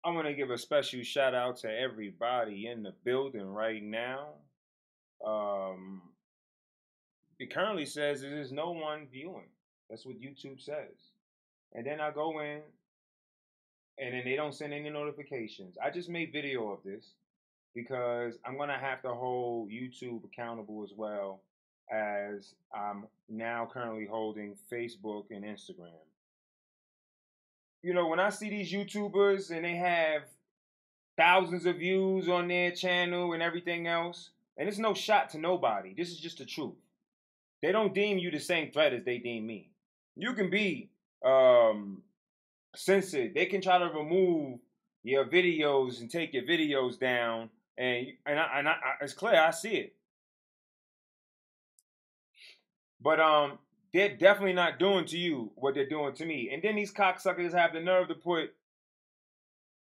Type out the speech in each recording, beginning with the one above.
I want to give a special shout out to everybody in the building right now. Um, it currently says there is no one viewing. That's what YouTube says. And then I go in, and then they don't send any notifications. I just made video of this because I'm gonna have to hold YouTube accountable as well as I'm now currently holding Facebook and Instagram. You know, when I see these YouTubers and they have thousands of views on their channel and everything else, and it's no shot to nobody. This is just the truth. They don't deem you the same threat as they deem me. You can be censored. They can try to remove your videos and take your videos down, and it's clear I see it. But they're definitely not doing to you what they're doing to me. And then these cocksuckers have the nerve to put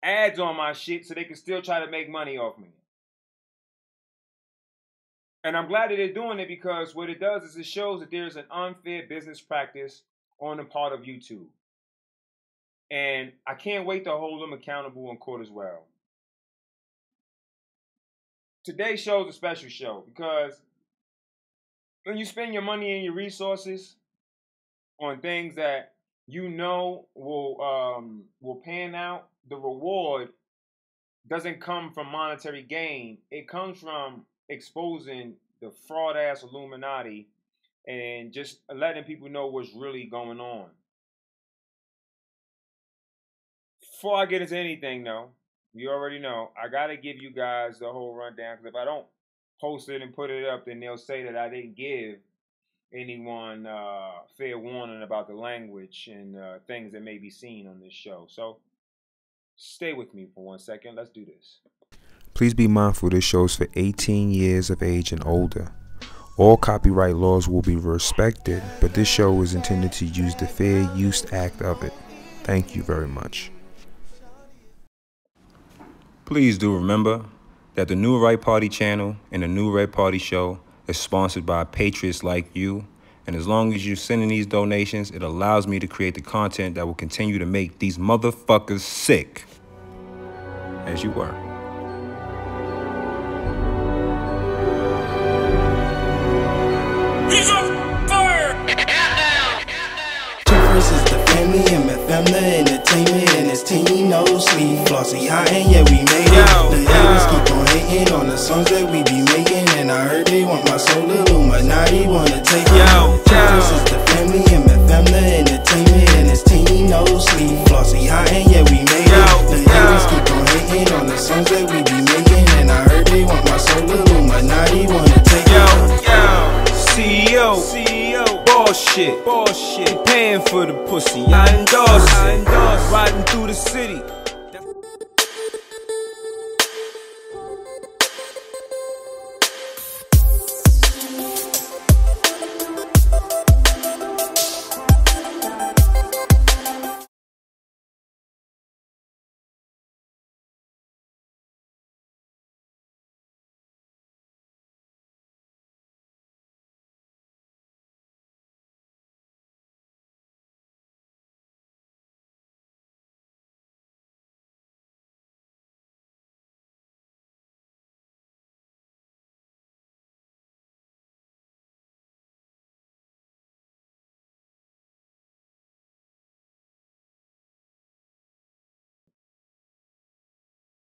ads on my shit so they can still try to make money off me. And I'm glad that they're doing it because what it does is it shows that there's an unfair business practice on the part of YouTube. And I can't wait to hold them accountable in court as well. Today's show is a special show because when you spend your money and your resources on things that you know will pan out, the reward doesn't come from monetary gain. It comes from exposing the fraud-ass Illuminati and just letting people know what's really going on. Before I get into anything, though, you already know, I got to give you guys the whole rundown because if I don't post it and put it up, then they'll say that I didn't give anyone fair warning about the language and things that may be seen on this show. So stay with me for 1 second. Let's do this. Please be mindful this show is for 18 years of age and older. All copyright laws will be respected, but this show is intended to use the Fair Use Act of it. Thank you very much. Please do remember that the New Right Party channel and the New Red Party show is sponsored by patriots like you. And as long as you're sending these donations, it allows me to create the content that will continue to make these motherfuckers sick. As you were. He's on fire! Versus the family and my family entertainment and his team no sleep. Flossy high and yeah we made it. The haters keep on hating on the songs that we be making, and I heard they want my soul. Illuminati wanna take it. Versus the family and my family entertainment and his team no sleep. Flossy high and yeah we made it. The haters keep on hating on the songs that we be making, and I heard they want my soul. Illuminati wanna take it. CEO, bullshit, paying for the pussy, I endorse it, riding through the city.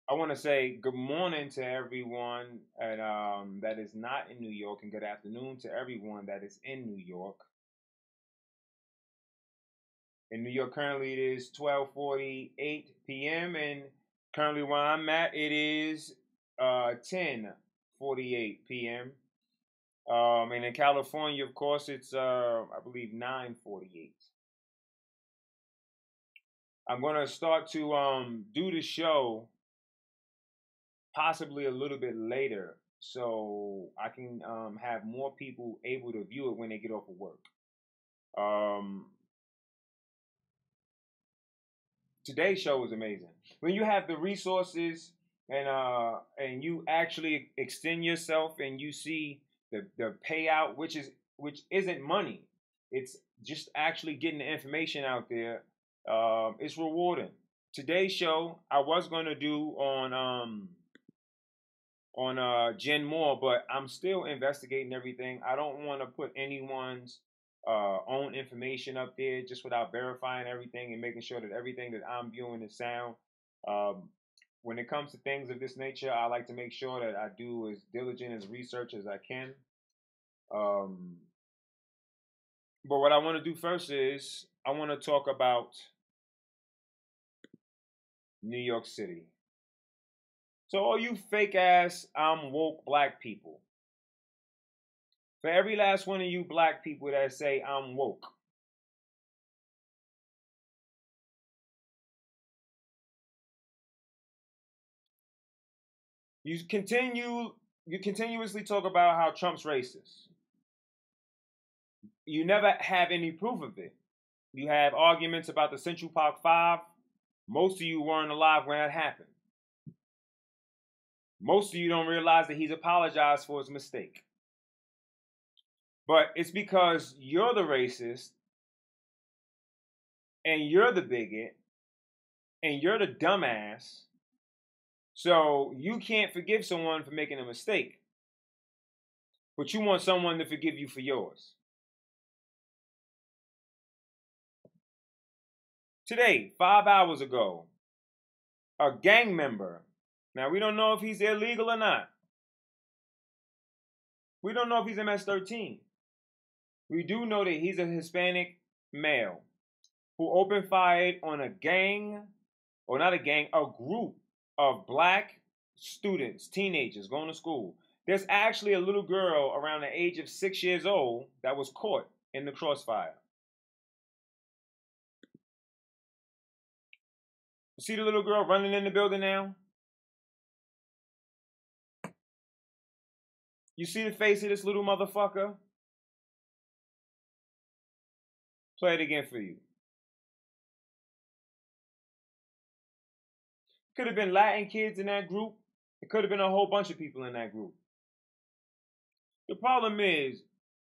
I want to say good morning to everyone that is not in New York, and good afternoon to everyone that is in New York. In New York, currently it is 12:48 p.m. and currently where I'm at, it is 10:48 p.m. And in California, of course, it's I believe 9:48. I'm gonna start to do the show possibly a little bit later, so I can have more people able to view it when they get off of work. Today's show was amazing. When you have the resources and you actually extend yourself and you see the payout, which isn't money, it's just actually getting the information out there. It's rewarding today's show I was going to do on Jen Moore, but I'm still investigating everything. I don't want to put anyone's own information up there just without verifying everything and making sure that everything that I'm viewing is sound. When it comes to things of this nature, I like to make sure that I do as diligent as research as I can. But what I want to do first is I want to talk about New York City. So all you fake ass I'm woke black people, for every last one of you black people that say I'm woke, you continuously talk about how Trump's racist. You never have any proof of it. You have arguments about the Central Park 5. Most of you weren't alive when that happened. Most of you don't realize that he's apologized for his mistake. But it's because you're the racist, and you're the bigot, and you're the dumbass. So you can't forgive someone for making a mistake. But you want someone to forgive you for yours. Today, 5 hours ago, a gang member, now we don't know if he's illegal or not. We don't know if he's MS-13. We do know that he's a Hispanic male who opened fire on a gang, or not a gang, a group of black students, teenagers going to school. There's actually a little girl around the age of 6 years old that was caught in the crossfire. You see the little girl running in the building now? You see the face of this little motherfucker? Play it again for you. Could have been Latin kids in that group. It could have been a whole bunch of people in that group. The problem is,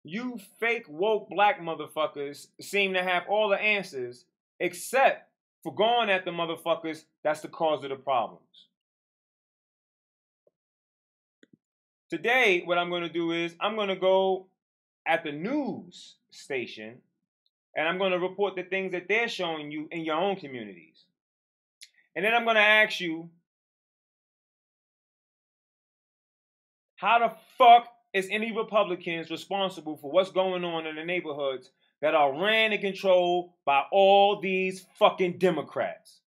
you fake woke black motherfuckers seem to have all the answers except for going at the motherfuckers that's the cause of the problems. Today, what I'm going to do is I'm going to go at the news station and I'm going to report the things that they're showing you in your own communities. And then I'm going to ask you, how the fuck is any Republicans responsible for what's going on in the neighborhoods that are ran and controlled by all these fucking Democrats?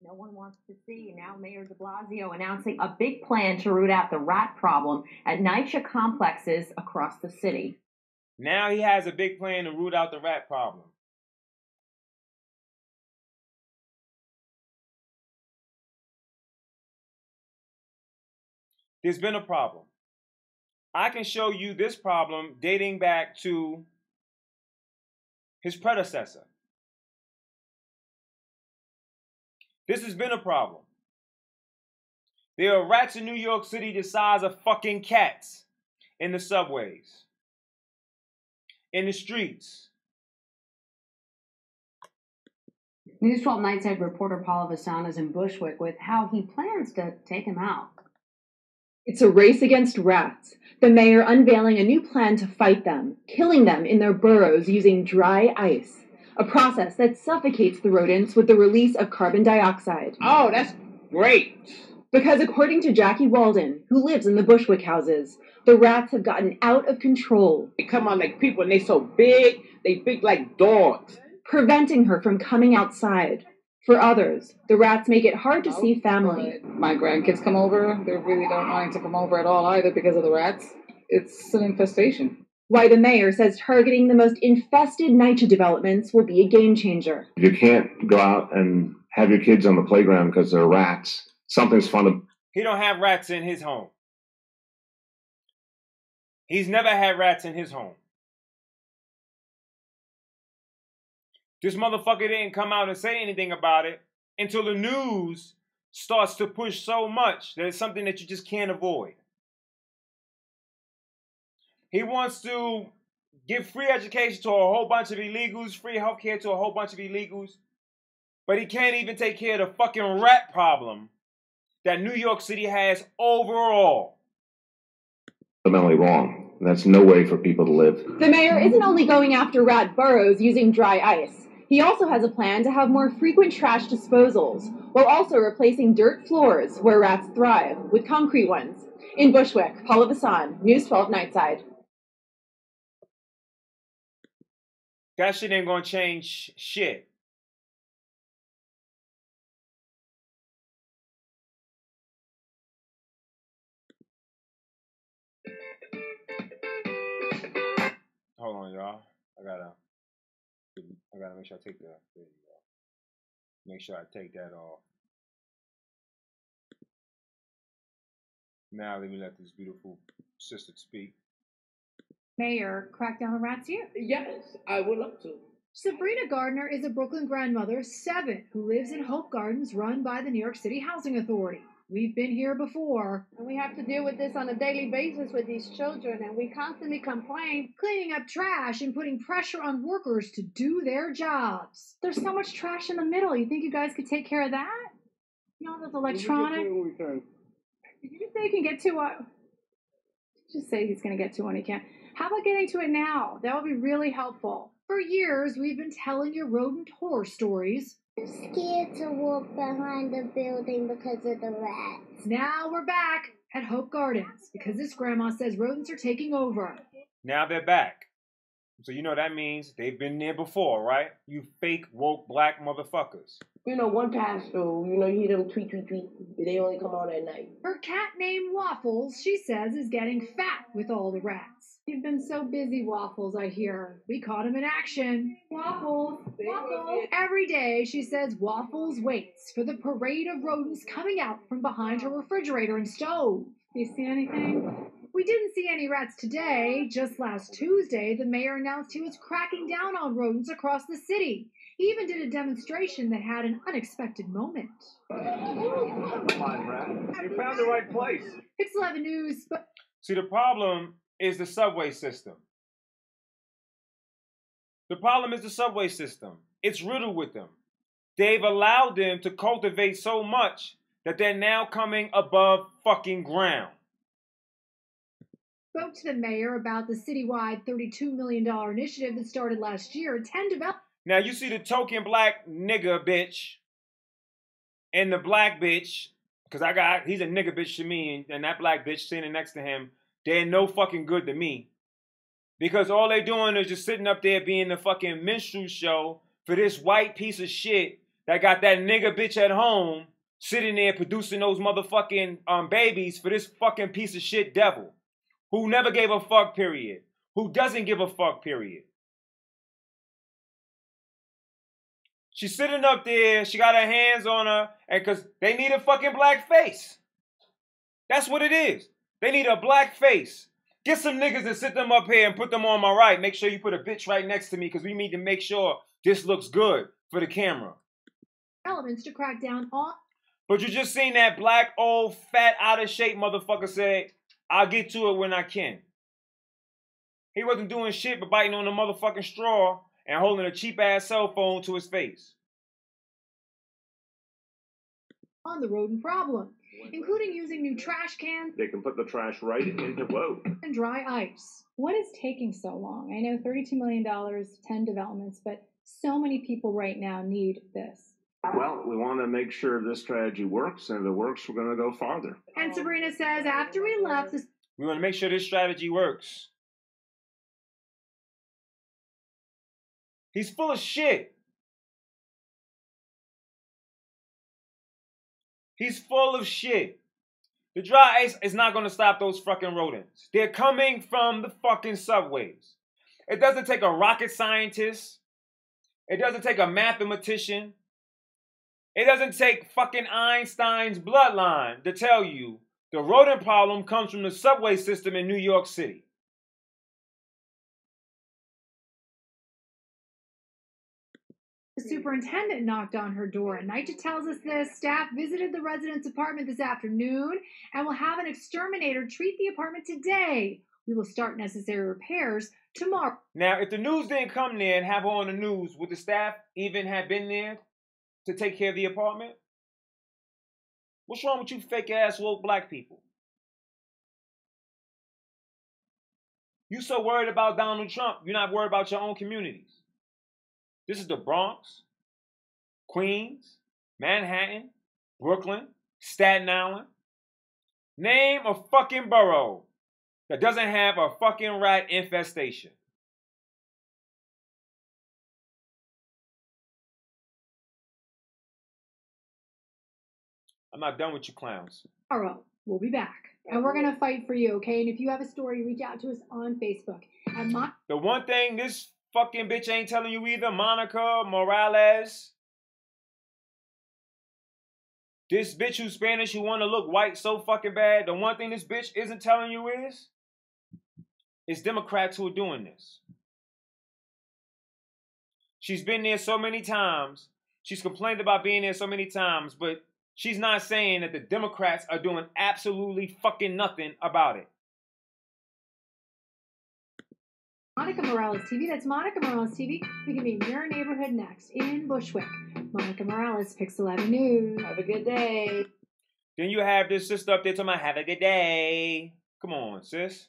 No one wants to see now Mayor de Blasio announcing a big plan to root out the rat problem at NYCHA complexes across the city. Now he has a big plan to root out the rat problem. There's been a problem. I can show you this problem dating back to his predecessor. This has been a problem. There are rats in New York City the size of fucking cats in the subways, in the streets. News 12 Nightside reporter Paula Vasan is in Bushwick with how he plans to take him out. It's a race against rats. The mayor unveiling a new plan to fight them, killing them in their burrows using dry ice, a process that suffocates the rodents with the release of carbon dioxide. Oh, that's great. Because according to Jackie Walden, who lives in the Bushwick houses, the rats have gotten out of control. They come on like people and they're so big, they big like dogs. Preventing her from coming outside. For others, the rats make it hard to see family. My grandkids come over. They really don't mind to come over at all either because of the rats. It's an infestation. Why the mayor says targeting the most infested NYCHA developments will be a game changer. You can't go out and have your kids on the playground because there are rats. Something's fun. He don't have rats in his home. He's never had rats in his home. This motherfucker didn't come out and say anything about it until the news starts to push so much that it's something that you just can't avoid. He wants to give free education to a whole bunch of illegals, free healthcare to a whole bunch of illegals, but he can't even take care of the fucking rat problem that New York City has overall. Fundamentally wrong. That's no way for people to live. The mayor isn't only going after rat burrows using dry ice. He also has a plan to have more frequent trash disposals, while also replacing dirt floors where rats thrive with concrete ones. In Bushwick, Paula Vassan, News 12 Nightside. That shit ain't gonna change shit. Hold on, y'all. I gotta make sure I take that. There you go. Make sure I take that off. Now let me let this beautiful sister speak. Mayor, crack down on rats here? Yes, I would love to. Sabrina Gardner is a Brooklyn grandmother, 7, who lives in Hope Gardens run by the New York City Housing Authority. We've been here before. And we have to deal with this on a daily basis with these children, and we constantly complain. Cleaning up trash and putting pressure on workers to do their jobs. There's so much trash in the middle. You think you guys could take care of that? You know, those electronic... Did you just say you can get to what? Just say he's going to get to when he can. How about getting to it now? That would be really helpful. For years, we've been telling you rodent horror stories. I'm scared to walk behind the building because of the rats. Now we're back at Hope Gardens because this grandma says rodents are taking over. Now they're back. So you know that means they've been there before, right? You fake woke black motherfuckers. You know, one pass through, you hear them tweet, they only come on at night. Her cat named Waffles, she says, is getting fat with all the rats. You've been so busy, Waffles, I hear. We caught him in action. Waffles, Waffles. Every day, she says, Waffles waits for the parade of rodents coming out from behind her refrigerator and stove. Do you see anything? We didn't see any rats today. Just last Tuesday, the mayor announced he was cracking down on rodents across the city. He even did a demonstration that had an unexpected moment. Come on, rat. You found the right place. It's 11 News, but... See, the problem is the subway system. The problem is the subway system. It's riddled with them. They've allowed them to cultivate so much that they're now coming above fucking ground. Spoke to the mayor about the citywide $32 million initiative that started last year. 10 developers. Now you see the token black nigga bitch and the black bitch, because he's a nigga bitch to me, and that black bitch standing next to him, they're no fucking good to me. Because all they doing is just sitting up there being the fucking minstrel show for this white piece of shit that got that nigga bitch at home sitting there producing those motherfucking babies for this fucking piece of shit devil who never gave a fuck, period. Who doesn't give a fuck, period. She's sitting up there, she got her hands on her, and because they need a fucking black face. That's what it is. They need a black face. Get some niggas and sit them up here and put them on my right. Make sure you put a bitch right next to me because we need to make sure this looks good for the camera. Elements to crack down on. But you just seen that black, old, fat, out of shape motherfucker say, I'll get to it when I can. He wasn't doing shit but biting on the motherfucking straw and holding a cheap-ass cell phone to his face. On the rodent problem, including using new trash cans. They can put the trash right into whoa. And dry ice. What is taking so long? I know $32 million, 10 developments, but so many people right now need this. Well, we want to make sure this strategy works, and if it works, we're going to go farther. And Sabrina says after we left... We want to make sure this strategy works. He's full of shit. He's full of shit. The dry ice is not going to stop those fucking rodents. They're coming from the fucking subways. It doesn't take a rocket scientist. It doesn't take a mathematician. It doesn't take fucking Einstein's bloodline to tell you the rodent problem comes from the subway system in New York City. The superintendent knocked on her door, and Nightja tells us this. Staff visited the resident's apartment this afternoon and will have an exterminator treat the apartment today. We will start necessary repairs tomorrow. Now, if the news didn't come there and have her on the news, would the staff even have been there to take care of the apartment? What's wrong with you fake ass woke black people? You so worried about Donald Trump, you're not worried about your own communities. This is the Bronx, Queens, Manhattan, Brooklyn, Staten Island. Name a fucking borough that doesn't have a fucking rat infestation. I'm not done with you clowns. Tomorrow, we'll be back. And we're going to fight for you, okay? And if you have a story, reach out to us on Facebook. The one thing this fucking bitch ain't telling you either, Monica Morales. This bitch who's Spanish who want to look white so fucking bad. The one thing this bitch isn't telling you is, it's Democrats who are doing this. She's been there so many times. She's complained about being there so many times, but she's not saying that the Democrats are doing absolutely fucking nothing about it. Monica Morales TV. That's Monica Morales TV. We can be in your neighborhood next in Bushwick. Monica Morales, Pixel Avenue. Have a good day. Then you have this sister up there talking about have a good day. Come on, sis.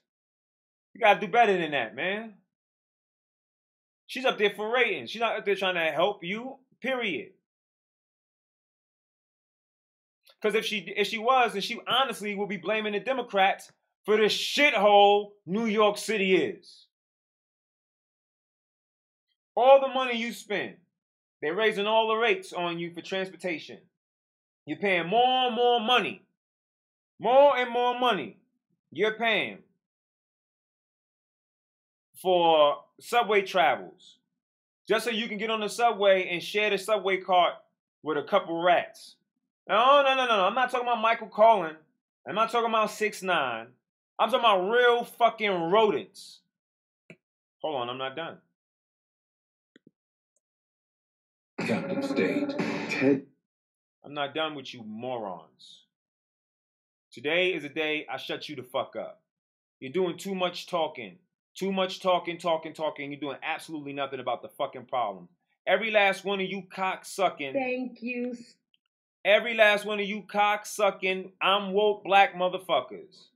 You gotta do better than that, man. She's up there for ratings. She's not up there trying to help you, period. Because if she was, then she honestly would be blaming the Democrats for the shithole New York City is. All the money you spend, they're raising all the rates on you for transportation. You're paying more and more money. More and more money you're paying for subway travels. Just so you can get on the subway and share the subway cart with a couple rats. No. I'm not talking about Michael Cohen. I'm not talking about 6ix9ine. I'm talking about real fucking rodents. Hold on, I'm not done. Captain State. Ted. I'm not done with you morons. Today is a day I shut you the fuck up. You're doing too much talking. Too much talking. You're doing absolutely nothing about the fucking problem. Every last one of you cocksucking. Thank you. Every last one of you cocksucking, I'm woke black motherfuckers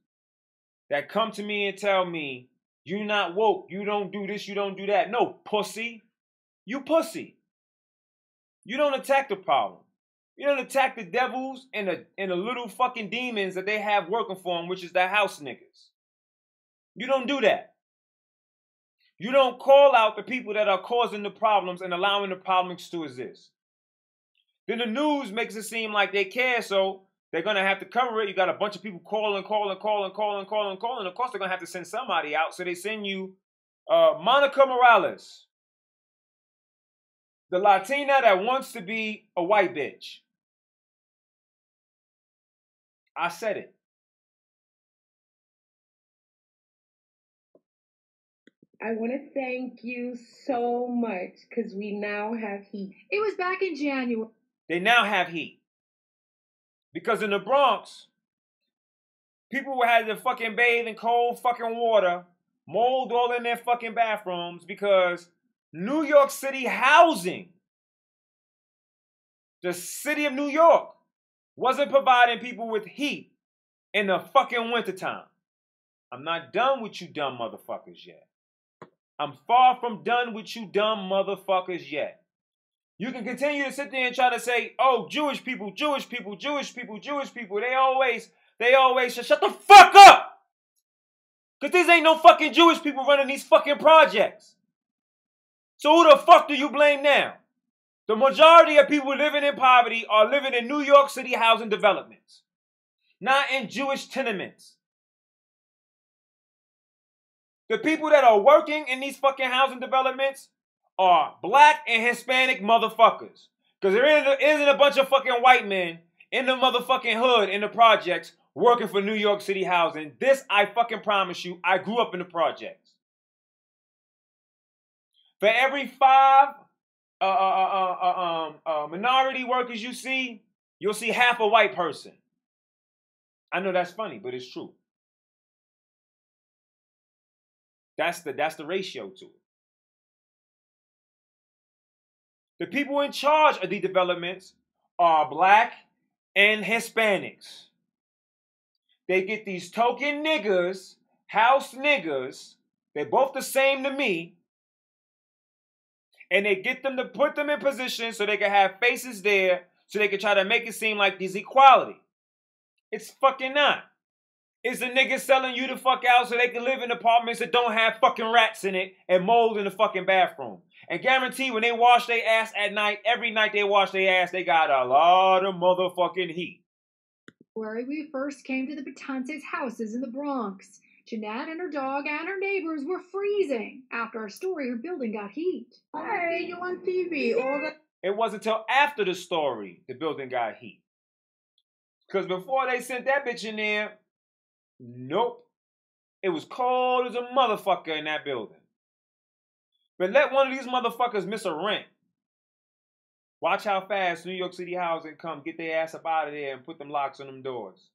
that come to me and tell me, you not woke, you don't do this, you don't do that. No, pussy. You pussy. You don't attack the problem. You don't attack the devils and the little fucking demons that they have working for them, which is the house niggas. You don't do that. You don't call out the people that are causing the problems and allowing the problems to exist. Then the news makes it seem like they care, so they're going to have to cover it. You got a bunch of people calling. Of course, they're going to have to send somebody out. So they send you Monica Morales, the Latina that wants to be a white bitch. I said it. I want to thank you so much because we now have heat. It was back in January. They now have heat. Because in the Bronx, people had to fucking bathe in cold fucking water, mold all in their fucking bathrooms because New York City housing, the city of New York, wasn't providing people with heat in the fucking wintertime. I'm not done with you dumb motherfuckers yet. I'm far from done with you dumb motherfuckers yet. You can continue to sit there and try to say, oh, Jewish people. They always shut the fuck up. Because these ain't no fucking Jewish people running these fucking projects. So who the fuck do you blame now? The majority of people living in poverty are living in New York City housing developments, not in Jewish tenements. The people that are working in these fucking housing developments are black and Hispanic motherfuckers. Because there isn't a bunch of fucking white men in the motherfucking hood in the projects working for New York City housing. This, I fucking promise you, I grew up in the projects. For every 5 minority workers you see, you'll see half a white person. I know that's funny, but it's true. That's the ratio to it. The people in charge of these developments are black and Hispanics. They get these token niggas, house niggas, they're both the same to me, and they get them to put them in position so they can have faces there, so they can try to make it seem like there's equality. It's fucking not. It's the niggas selling you the fuck out so they can live in apartments that don't have fucking rats in it and mold in the fucking bathroom. And guarantee when they wash their ass at night, every night they wash their ass, they got a lot of motherfucking heat. Where we first came to the Batantes houses in the Bronx. Jeanette and her dog and her neighbors were freezing after a story her building got heat. Hey, you on TV all the... It wasn't until after the story the building got heat. Because before they sent that bitch in there, nope. It was cold as a motherfucker in that building. But let one of these motherfuckers miss a rent. Watch how fast New York City Housing come get their ass up out of there and put them locks on them doors.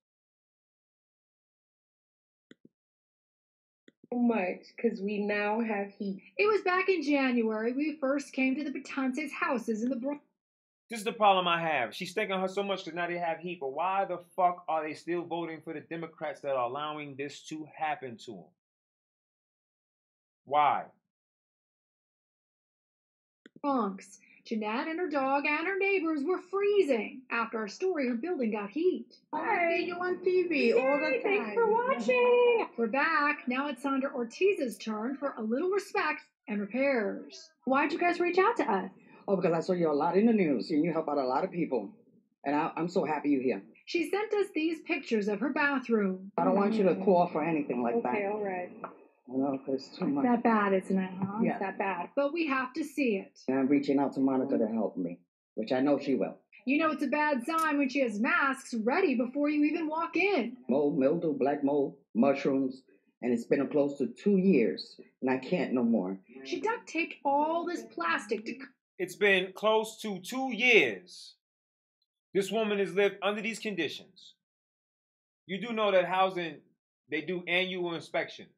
Much because we now have heat. It was back in January we first came to the Batantes houses in the Bronx. This is the problem I have. She's thinking her so much because now they have heat, but why the fuck are they still voting for the Democrats that are allowing this to happen to them? Why? Bronx. Jeanette and her dog and her neighbors were freezing after a story her building got heat. Hey, you on TV all the time. Thanks for watching. We're back. Now it's Sandra Ortiz's turn for a little respect and repairs. Why'd you guys reach out to us? Oh, because I saw you a lot in the news and you help out a lot of people. And I'm so happy you're here. She sent us these pictures of her bathroom. I don't want you to call for anything like that. Okay, all right. No, it's too much. It's that bad, isn't it, huh? Yeah. It's that bad. But we have to see it. And I'm reaching out to Monica to help me, which I know she will. You know it's a bad sign when she has masks ready before you even walk in. Mold, mildew, black mold, mushrooms, and it's been close to 2 years, and I can't no more. She duct taped all this plastic to... It's been close to 2 years. This woman has lived under these conditions. You do know that housing, they do annual inspections.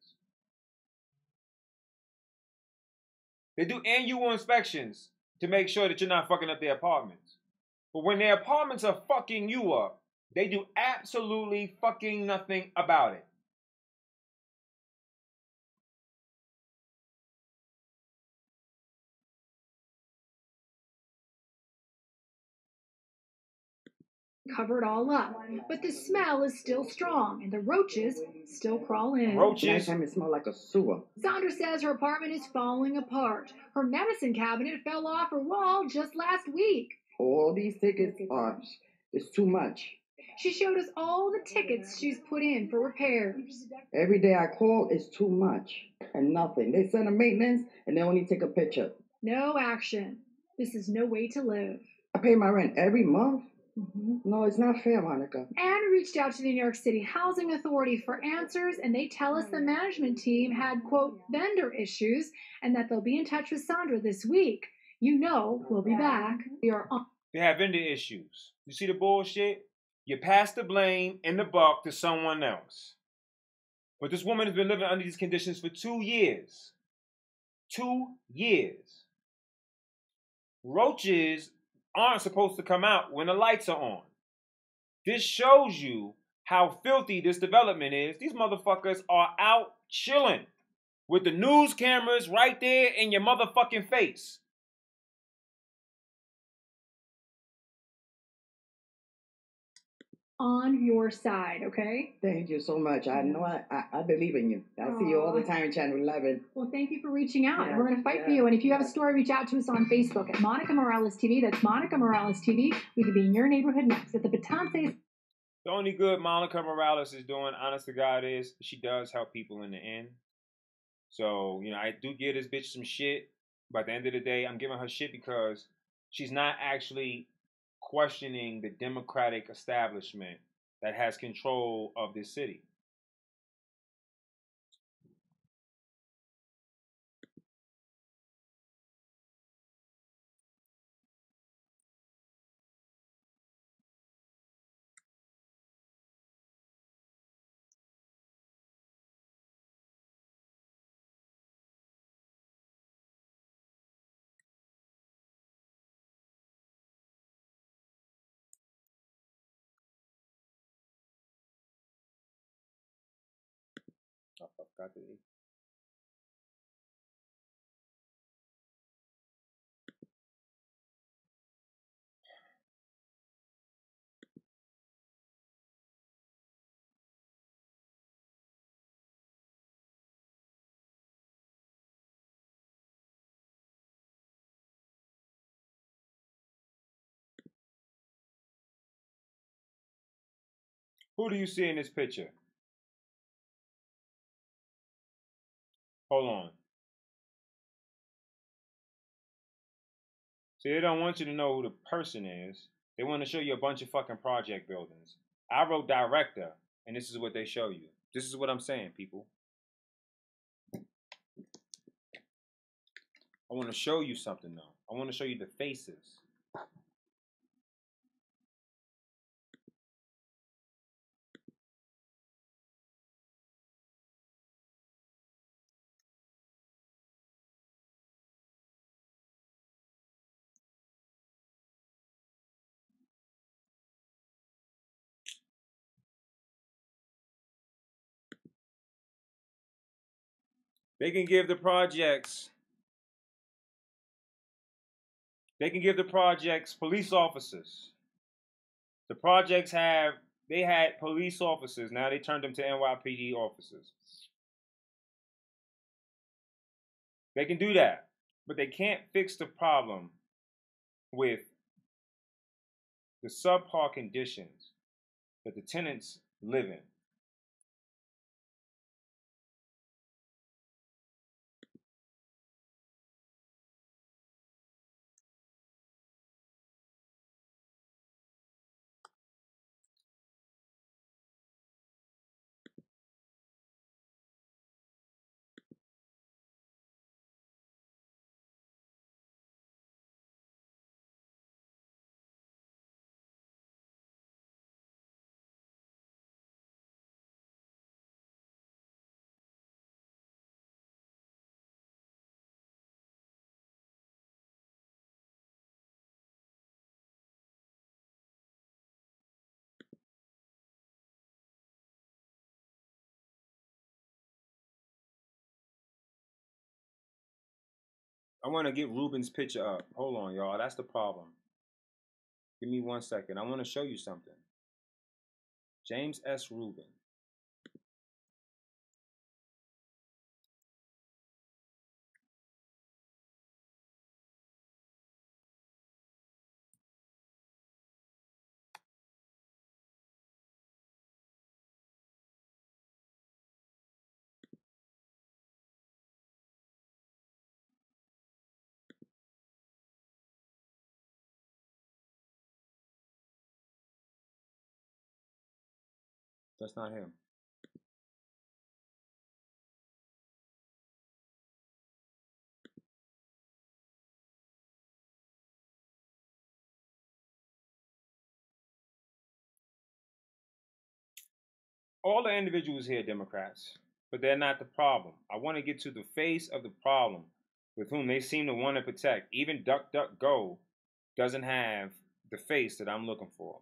They do annual inspections to make sure that you're not fucking up their apartments. But when their apartments are fucking you up, they do absolutely fucking nothing about it. Cover it all up, but the smell is still strong and the roaches still crawl in. Roaches? Night time it smells like a sewer. Sandra says her apartment is falling apart. Her medicine cabinet fell off her wall just last week. All these tickets are, it's too much. She showed us all the tickets she's put in for repairs. Every day I call, it's too much and nothing. They send a maintenance and they only take a picture. No action. This is no way to live. I pay my rent every month. Mm-hmm. No, it's not fair, Monica. And we reached out to the New York City Housing Authority for answers, and they tell us the management team had, quote, vendor issues, and that they'll be in touch with Sandra this week. You know we'll be back. We are on. They have vendor issues. You see the bullshit? You pass the blame and the buck to someone else. But this woman has been living under these conditions for 2 years. 2 years. Roaches aren't supposed to come out when the lights are on. This shows you how filthy this development is. These motherfuckers are out chilling with the news cameras right there in your motherfucking face. On your side, okay? Thank you so much. I know I believe in you. I see you all the time in Channel 11. Well, thank you for reaching out. Yeah, We're going to fight for you. And if you have a story, reach out to us on Facebook at Monica Morales TV. That's Monica Morales TV. We could be in your neighborhood next at the Batantes. The only good Monica Morales is doing, honest to God, is she does help people in the end. So, you know, I do give this bitch some shit. But at the end of the day, I'm giving her shit because she's not actually questioning the Democratic establishment that has control of this city. got the E. Who do you see in this picture? Hold on. See, they don't want you to know who the person is. They want to show you a bunch of fucking project buildings. I wrote director, and this is what they show you. This is what I'm saying, people. I want to show you something, though. I want to show you the faces. They can give the projects. They can give the projects police officers. The projects had police officers. Now they turned them to NYPD officers. They can do that, but they can't fix the problem with the subpar conditions that the tenants live in. I want to get Ruben's picture up. Hold on, y'all. That's the problem. Give me 1 second. I want to show you something. James S. Rubin. That's not him. All the individuals here are Democrats, but they're not the problem. I want to get to the face of the problem with whom they seem to want to protect. Even DuckDuckGo doesn't have the face that I'm looking for.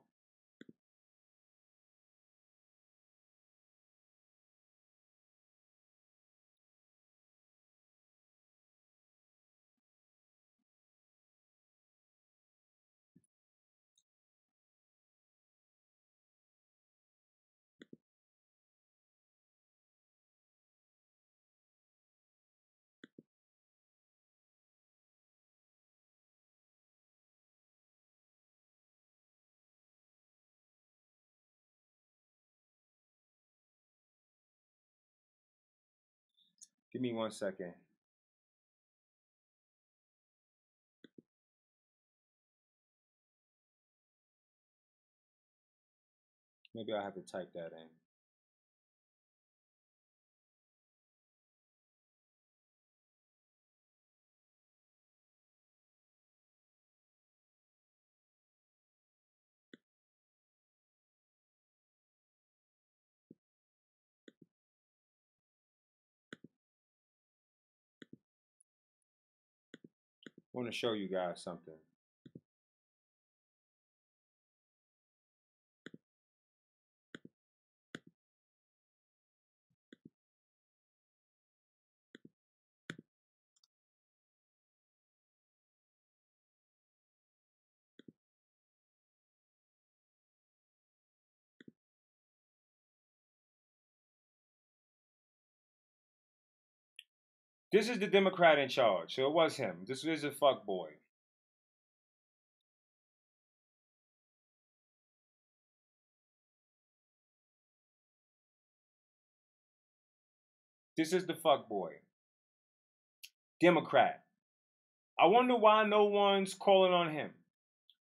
Give me 1 second. Maybe I'll have to type that in. I want to show you guys something. This is the Democrat in charge, so it was him. This is a fuck boy. This is the fuck boy. Democrat. I wonder why no one's calling on him.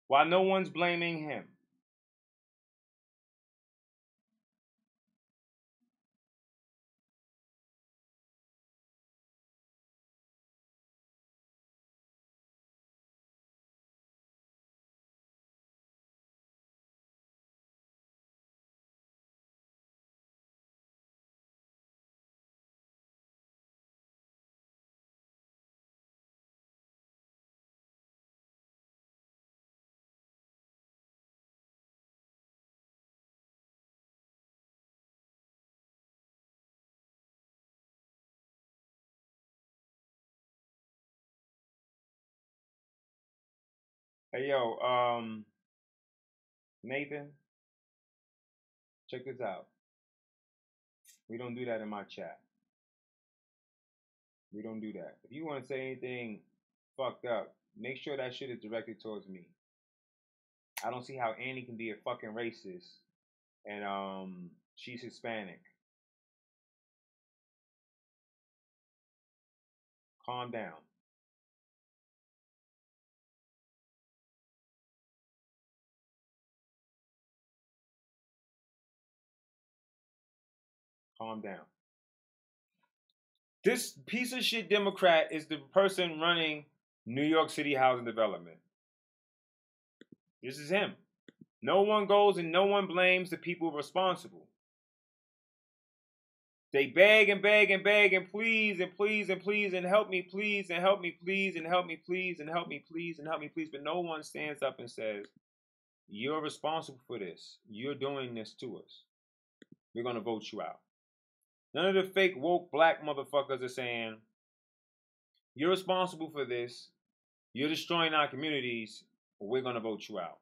Why no one's blaming him. Hey, yo, Nathan, check this out. We don't do that in my chat. We don't do that. If you want to say anything fucked up, make sure that shit is directed towards me. I don't see how Annie can be a fucking racist and she's Hispanic. Calm down. Calm down. This piece of shit Democrat is the person running New York City housing development. This is him. No one goes and no one blames the people responsible. They beg and beg and beg and please and please and please and help me please and help me please and help me please and help me please and help me please. But no one stands up and says, you're responsible for this. You're doing this to us. We're going to vote you out. None of the fake woke black motherfuckers are saying, you're responsible for this. You're destroying our communities. We're going to vote you out.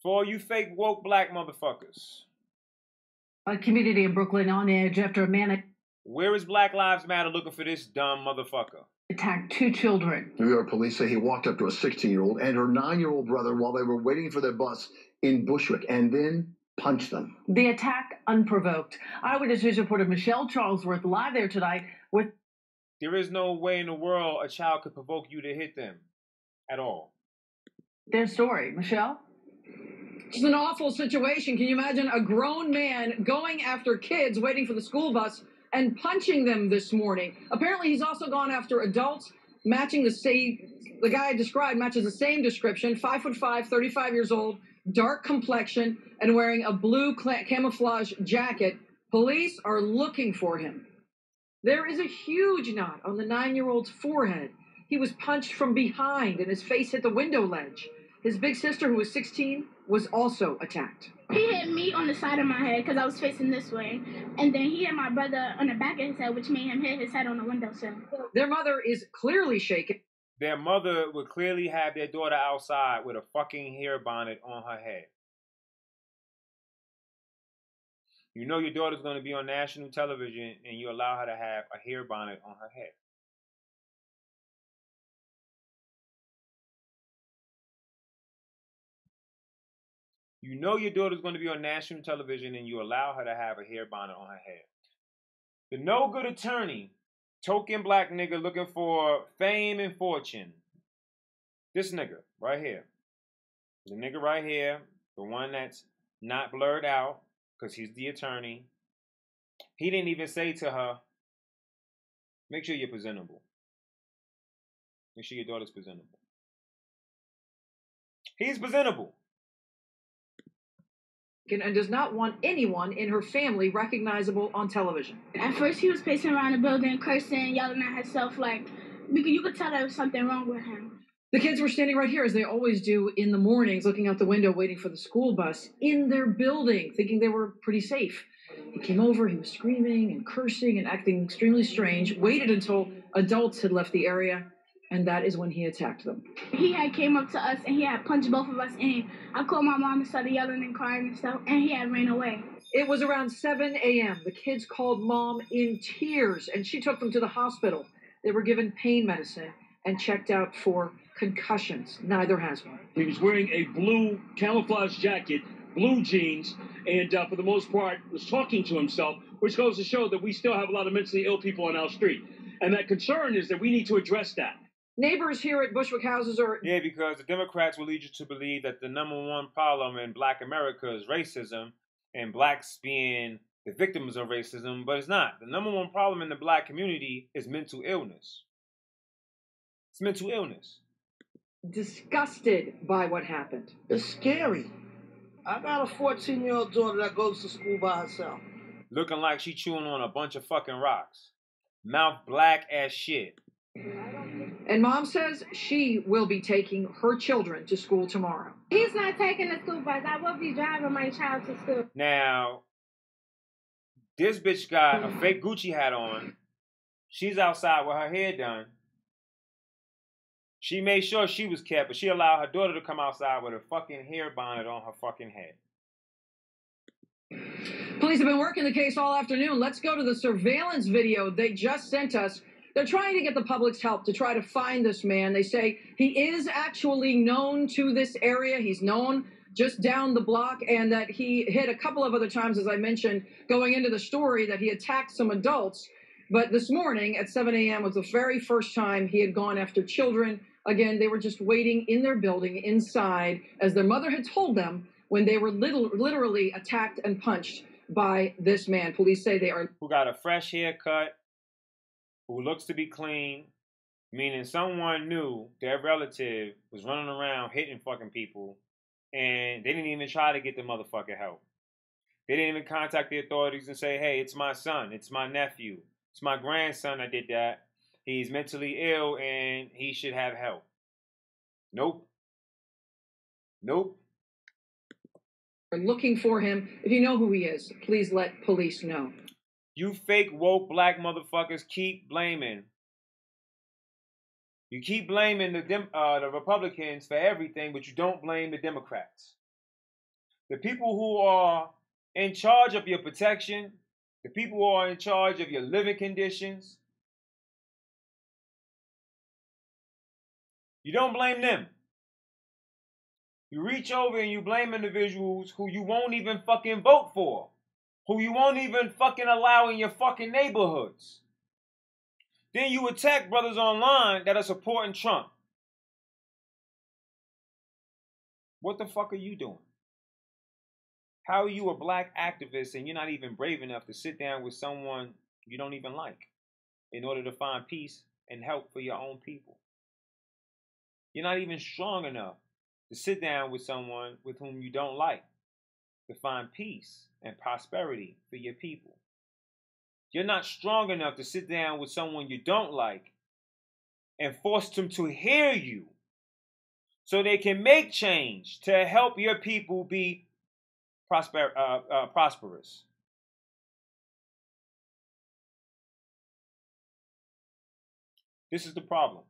For all you fake woke black motherfuckers. A community in Brooklyn on edge after a man Where is Black Lives Matter looking for this dumb motherfucker? Attacked 2 children. New York police say he walked up to a 16-year-old and her 9-year-old brother while they were waiting for their bus in Bushwick and then punched them. The attack unprovoked. Eyewitness News reporter Michelle Charlesworth live there tonight with... There is no way in the world a child could provoke you to hit them at all. Their story. Michelle? It's an awful situation. Can you imagine a grown man going after kids waiting for the school bus and punching them this morning? Apparently, he's also gone after adults, matching the guy I described matches the same description, 5'5", 35 years old, dark complexion, and wearing a blue camouflage jacket. Police are looking for him. There is a huge knot on the 9-year-old's forehead. He was punched from behind and his face hit the window ledge. His big sister, who was 16, was also attacked. He hit me on the side of my head because I was facing this way. And then he hit my brother on the back of his head, which made him hit his head on the windowsill. Their mother is clearly shaken. Their mother would clearly have their daughter outside with a fucking hair bonnet on her head. You know your daughter's going to be on national television and you allow her to have a hair bonnet on her head. You know your daughter's going to be on national television and you allow her to have a hair bonnet on her head. The no good attorney, token black nigga looking for fame and fortune. This nigga right here. The nigga right here, the one that's not blurred out because he's the attorney. He didn't even say to her, make sure you're presentable. Make sure your daughter's presentable. He's presentable. And does not want anyone in her family recognizable on television. At first, he was pacing around the building, cursing, yelling at himself, like, you could tell there was something wrong with him. The kids were standing right here, as they always do in the mornings, looking out the window, waiting for the school bus in their building, thinking they were pretty safe. He came over, he was screaming and cursing and acting extremely strange, waited until adults had left the area, And that is when he attacked them. He had came up to us and he had punched both of us, and I called my mom and started yelling and crying and stuff, and he had ran away. It was around 7 a.m. The kids called mom in tears, and she took them to the hospital. They were given pain medicine and checked out for concussions. Neither has one. He was wearing a blue camouflage jacket, blue jeans, and for the most part was talking to himself, which goes to show that we still have a lot of mentally ill people on our street. And that concern is that we need to address that. Neighbors here at Bushwick houses are... Yeah, because the Democrats will lead you to believe that the number one problem in Black America is racism, and blacks being the victims of racism, but it's not. The number one problem in the black community is mental illness. It's mental illness. Disgusted by what happened. It's scary. I got a 14-year-old daughter that goes to school by herself. Looking like she chewing on a bunch of fucking rocks. Mouth black as shit. And mom says she will be taking her children to school tomorrow. He's not taking the school bus. I will be driving my child to school. Now, this bitch got a fake Gucci hat on. She's outside with her hair done. She made sure she was kept, but she allowed her daughter to come outside with a fucking hair bonnet on her fucking head. Police have been working the case all afternoon. Let's go to the surveillance video they just sent us. They're trying to get the public's help to try to find this man. They say he is actually known to this area. He's known just down the block, and that he hit a couple of other times, as I mentioned, going into the story, that he attacked some adults. But this morning at 7 a.m. was the very first time he had gone after children. Again, they were just waiting in their building inside, as their mother had told them, when they were literally attacked and punched by this man. Police say they are... Who got a fresh haircut, who looks to be clean, meaning someone knew their relative was running around hitting fucking people, and they didn't even try to get the motherfucker help. They didn't even contact the authorities and say, hey, it's my son, it's my nephew, it's my grandson that did that. He's mentally ill and he should have help. Nope. Nope. We're looking for him. If you know who he is, please let police know. You fake woke black motherfuckers keep blaming. You keep blaming the Republicans for everything, but you don't blame the Democrats. The people who are in charge of your protection, the people who are in charge of your living conditions, you don't blame them. You reach over and you blame individuals who you won't even fucking vote for, who you won't even fucking allow in your fucking neighborhoods. Then you attack brothers online that are supporting Trump. What the fuck are you doing? How are you a black activist and you're not even brave enough to sit down with someone you don't even like in order to find peace and help for your own people? You're not even strong enough to sit down with someone with whom you don't like to find peace and prosperity for your people. You're not strong enough to sit down with someone you don't like and force them to hear you so they can make change to help your people be prosperous. This is the problem.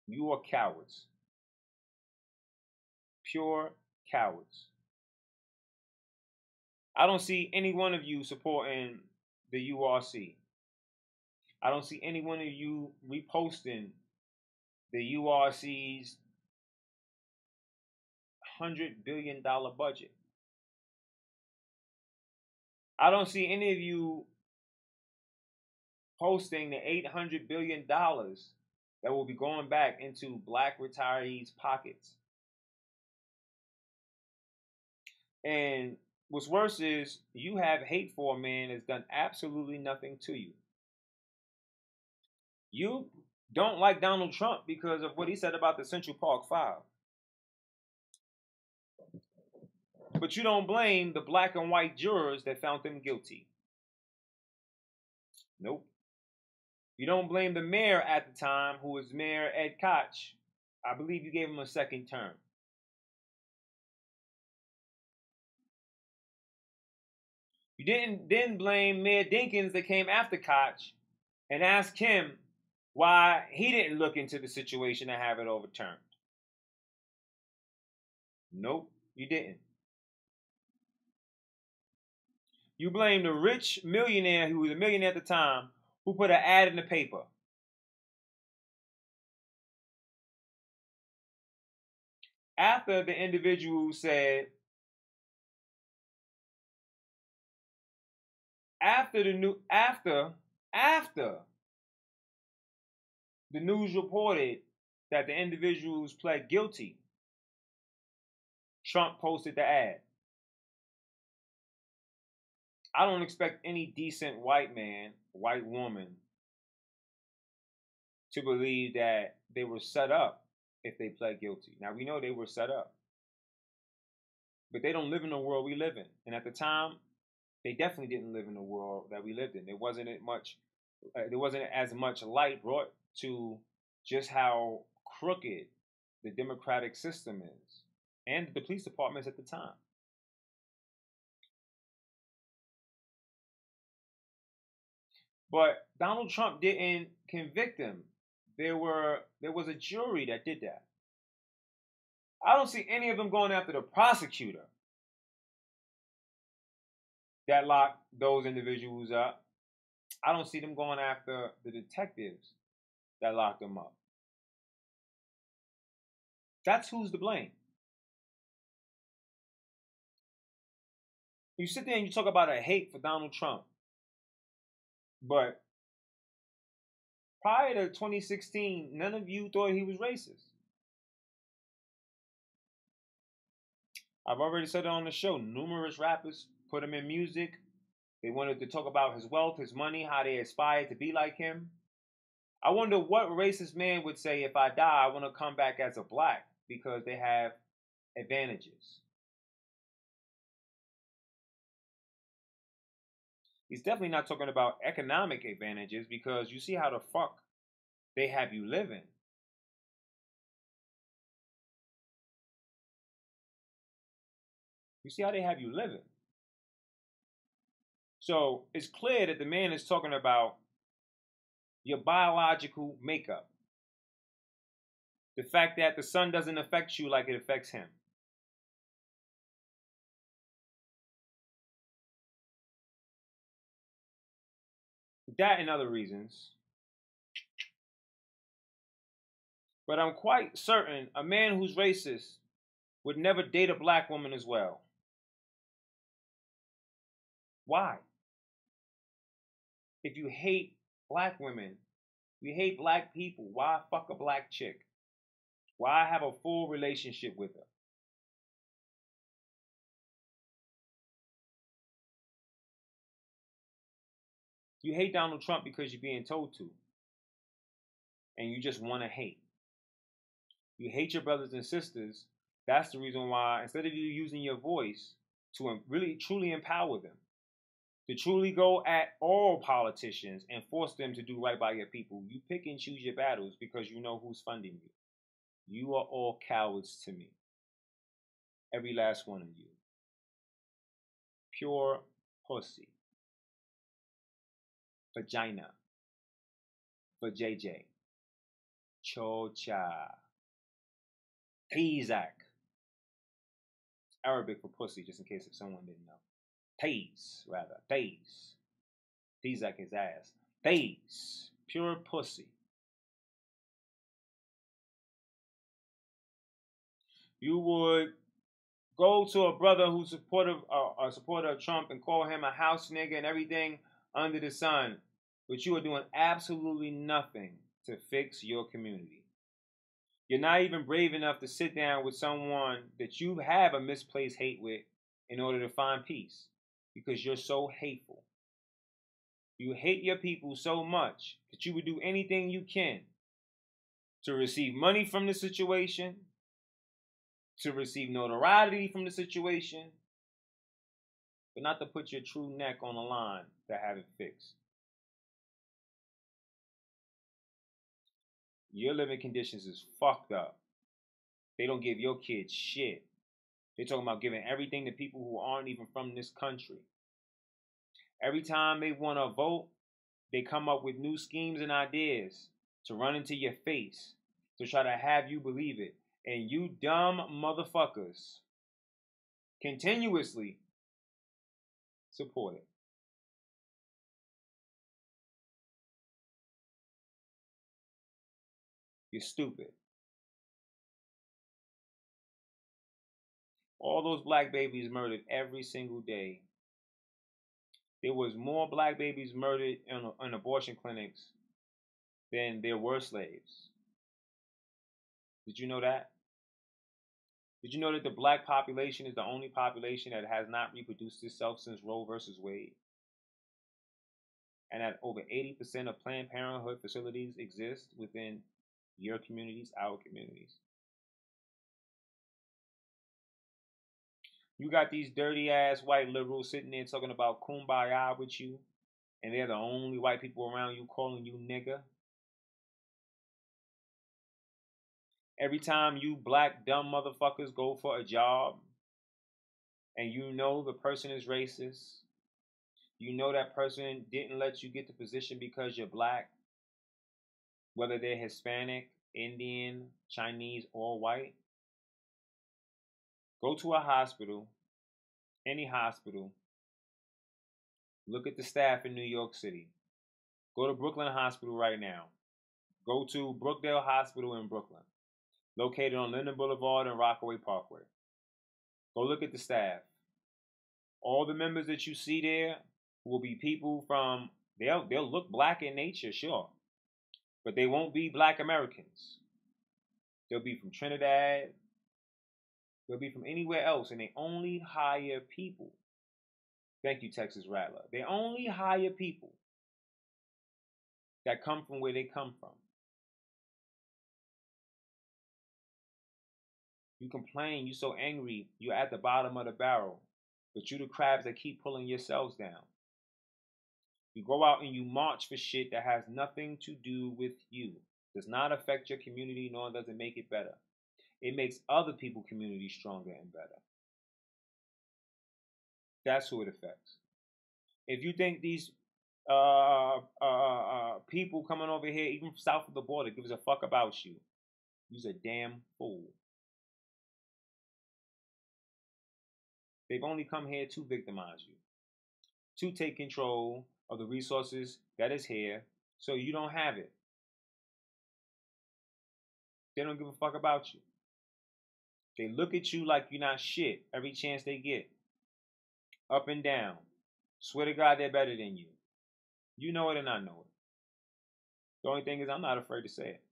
You are cowards. Pure cowards. I don't see any one of you supporting the URC. I don't see any one of you reposting the URC's $100 billion budget. I don't see any of you posting the $800 billion that will be going back into black retirees' pockets. And what's worse is you have hate for a man that's done absolutely nothing to you. You don't like Donald Trump because of what he said about the Central Park Five. But you don't blame the black and white jurors that found him guilty. Nope. You don't blame the mayor at the time, who was Mayor Ed Koch. I believe you gave him a second term. You didn't then blame Mayor Dinkins that came after Koch and asked him why he didn't look into the situation and have it overturned. Nope, you didn't. You blame the rich millionaire who was a millionaire at the time who put an ad in the paper. After the individual said, after the news reported that the individuals pled guilty, Trump posted the ad. I don't expect any decent white man, white woman, to believe that they were set up if they pled guilty. Now, we know they were set up. But they don't live in the world we live in. And at the time, they definitely didn't live in the world that we lived in. There wasn't as much light brought to just how crooked the democratic system is and the police departments at the time. But Donald Trump didn't convict them. There was a jury that did that. I don't see any of them going after the prosecutor that locked those individuals up. I don't see them going after the detectives that locked them up. That's who's to blame. You sit there and you talk about a hate for Donald Trump. But prior to 2016, none of you thought he was racist. I've already said it on the show. Numerous rappers put him in music. They wanted to talk about his wealth, his money, how they aspired to be like him. I wonder what racist man would say, if I die, I want to come back as a black because they have advantages. He's definitely not talking about economic advantages because you see how the fuck they have you living. You see how they have you living. So it's clear that the man is talking about your biological makeup. The fact that the sun doesn't affect you like it affects him. That and other reasons. But I'm quite certain a man who's racist would never date a black woman as well. Why? If you hate black women, you hate black people, why fuck a black chick? Why have a full relationship with her? You hate Donald Trump because you're being told to. And you just want to hate. You hate your brothers and sisters. That's the reason why, instead of you using your voice to really truly empower them, to truly go at all politicians and force them to do right by your people, you pick and choose your battles because you know who's funding you. You are all cowards to me. Every last one of you. Pure pussy. Vagina. Vajayjay. Chocha. Tizak. Arabic for pussy, just in case if someone didn't know. Tease, rather. Tease. Tizak is ass. Tease. Pure pussy. You would go to a brother who's supportive of Trump and call him a house nigga and everything under the sun, but you are doing absolutely nothing to fix your community. You're not even brave enough to sit down with someone that you have a misplaced hate with in order to find peace because you're so hateful. You hate your people so much that you would do anything you can to receive money from the situation, to receive notoriety from the situation, but not to put your true neck on the line to have it fixed. Your living conditions is fucked up. They don't give your kids shit. They're talking about giving everything to people who aren't even from this country. Every time they want to vote, they come up with new schemes and ideas to run into your face, to try to have you believe it. And you dumb motherfuckers continuously support it. You're stupid. All those black babies murdered every single day. There was more black babies murdered in abortion clinics than there were slaves. Did you know that? Did you know that the black population is the only population that has not reproduced itself since Roe versus Wade? And that over 80% of Planned Parenthood facilities exist within your communities, our communities. You got these dirty ass white liberals sitting there talking about kumbaya with you, and they're the only white people around you calling you nigga. Every time you black dumb motherfuckers go for a job and you know the person is racist, you know that person didn't let you get the position because you're black, whether they're Hispanic, Indian, Chinese, or white, go to a hospital, any hospital, look at the staff in New York City. Go to Brooklyn Hospital right now. Go to Brookdale Hospital in Brooklyn, located on Linden Boulevard and Rockaway Parkway. Go look at the staff. All the members that you see there will be people from, they'll look black in nature, sure, but they won't be black Americans. They'll be from Trinidad. They'll be from anywhere else, and they only hire people. Thank you, Texas Rattler. They only hire people that come from where they come from. You complain, you're so angry, you're at the bottom of the barrel, but you the crabs that keep pulling yourselves down. You go out and you march for shit that has nothing to do with you. Does not affect your community, nor does it make it better. It makes other people's community stronger and better. That's who it affects. If you think these people coming over here, even south of the border, gives a fuck about you, you's a damn fool. They've only come here to victimize you, to take control of the resources that is here so you don't have it. They don't give a fuck about you. They look at you like you're not shit every chance they get. Up and down. Swear to God they're better than you. You know it and I know it. The only thing is I'm not afraid to say it.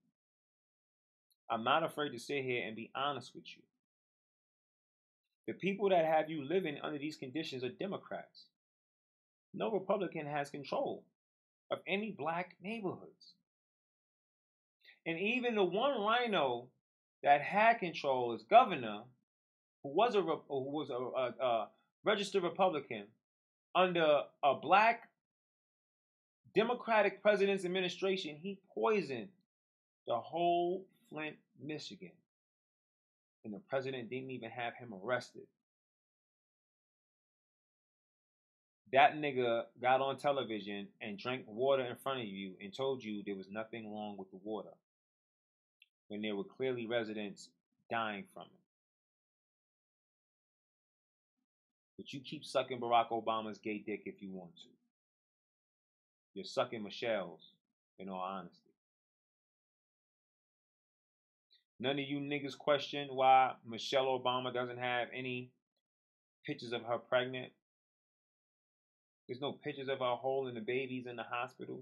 I'm not afraid to sit here and be honest with you. The people that have you living under these conditions are Democrats. No Republican has control of any black neighborhoods. And even the one rhino that had control as governor, who was a registered Republican under a black Democratic president's administration, he poisoned the whole Flint, Michigan. And the president didn't even have him arrested. That nigga got on television and drank water in front of you and told you there was nothing wrong with the water, when there were clearly residents dying from it. But you keep sucking Barack Obama's gay dick if you want to. You're sucking Michelle's, in all honesty. None of you niggas question why Michelle Obama doesn't have any pictures of her pregnant. There's no pictures of her holding the babies in the hospital.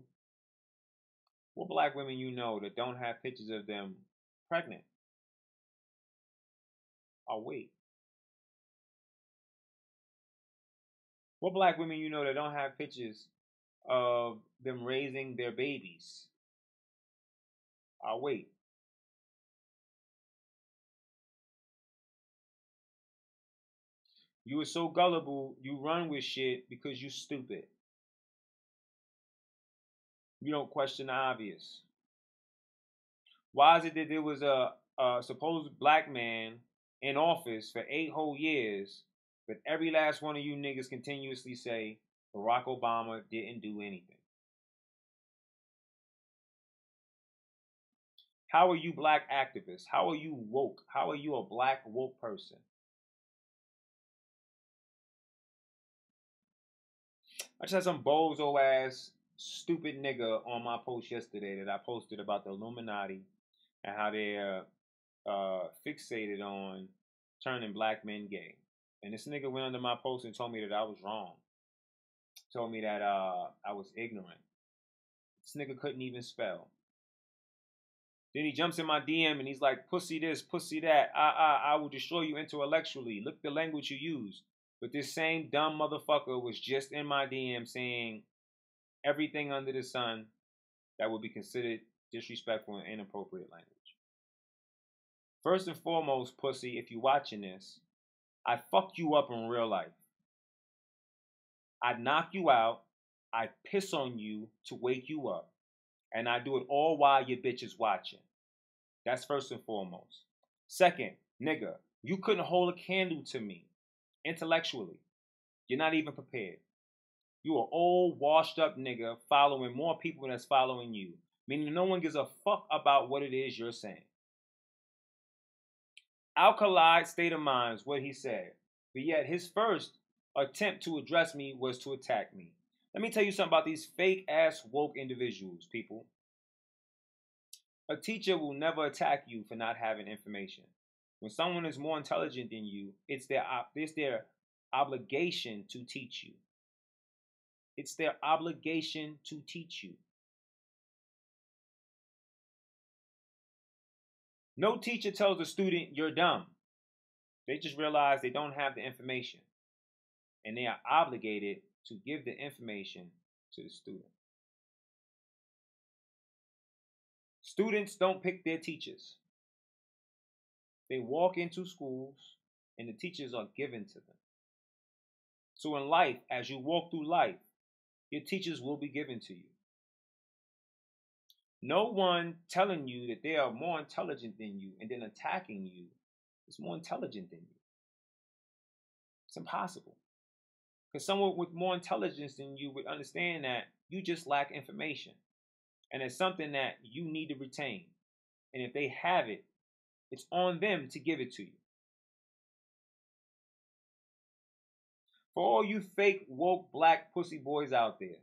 What black women you know that don't have pictures of them pregnant? I'll wait. What black women you know that don't have pictures of them raising their babies? I'll wait. You are so gullible, you run with shit because you stupid. You don't question the obvious. Why is it that there was a supposed black man in office for 8 whole years, but every last one of you niggas continuously say Barack Obama didn't do anything? How are you black activists? How are you woke? How are you a black woke person? I just had some bozo ass stupid nigga on my post yesterday that I posted about the Illuminati and how they're fixated on turning black men gay. And this nigga went under my post and told me that I was wrong. Told me that I was ignorant. This nigga couldn't even spell. Then he jumps in my DM and he's like, pussy this, pussy that. I will destroy you intellectually. Look the language you use. But this same dumb motherfucker was just in my DM saying everything under the sun that would be considered disrespectful and inappropriate language. First and foremost, pussy, if you're watching this, I fuck you up in real life. I knock you out. I piss on you to wake you up. And I do it all while your bitch is watching. That's first and foremost. Second, nigga, you couldn't hold a candle to me intellectually. You're not even prepared. You are old, washed up nigga following more people that's following you. Meaning no one gives a fuck about what it is you're saying. Alkali state of mind is what he said. But yet his first attempt to address me was to attack me. Let me tell you something about these fake ass woke individuals, people. A teacher will never attack you for not having information. When someone is more intelligent than you, it's their obligation to teach you. It's their obligation to teach you. No teacher tells a student you're dumb. They just realize they don't have the information. And they are obligated to give the information to the student. Students don't pick their teachers. They walk into schools and the teachers are given to them. So in life, as you walk through life, your teachers will be given to you. No one telling you that they are more intelligent than you and then attacking you is more intelligent than you. It's impossible. Because someone with more intelligence than you would understand that you just lack information. And it's something that you need to retain. And if they have it, it's on them to give it to you. For all you fake, woke, black pussy boys out there,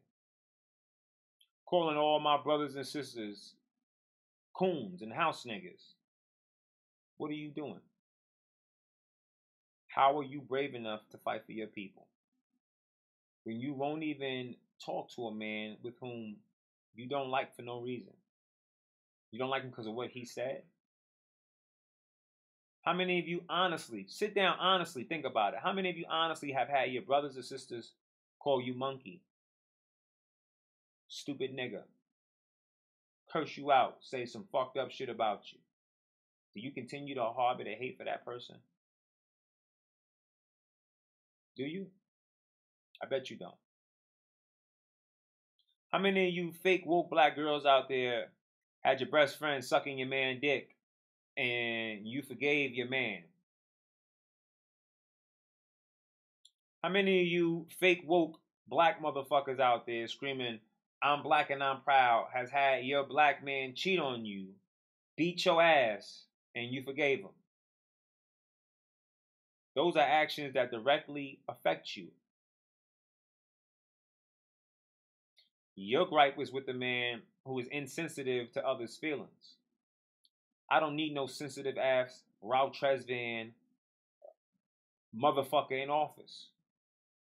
calling all my brothers and sisters coons and house niggas, what are you doing? How are you brave enough to fight for your people? When you won't even talk to a man with whom you don't like for no reason. You don't like him because of what he said? How many of you honestly, sit down honestly, think about it. How many of you honestly have had your brothers or sisters call you monkey? Stupid nigga. Curse you out, say some fucked up shit about you. Do you continue to harbor the hate for that person? Do you? I bet you don't. How many of you fake woke black girls out there had your best friend sucking your man dick and you forgave your man? How many of you fake woke black motherfuckers out there screaming, I'm black and I'm proud, has had your black man cheat on you, beat your ass, and you forgave him? Those are actions that directly affect you. Your gripe was with the man who is insensitive to others' feelings. I don't need no sensitive ass Ralph Tresvant motherfucker in office.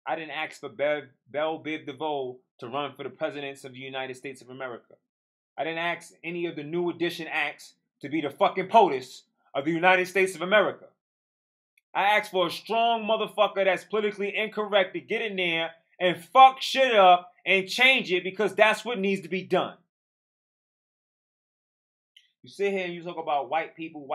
I didn't ask for Belle Biv DeVoe to run for the presidents of the United States of America. I didn't ask any of the new edition acts to be the fucking POTUS of the United States of America. I asked for a strong motherfucker that's politically incorrect to get in there and fuck shit up and change it because that's what needs to be done. You sit here and you talk about white people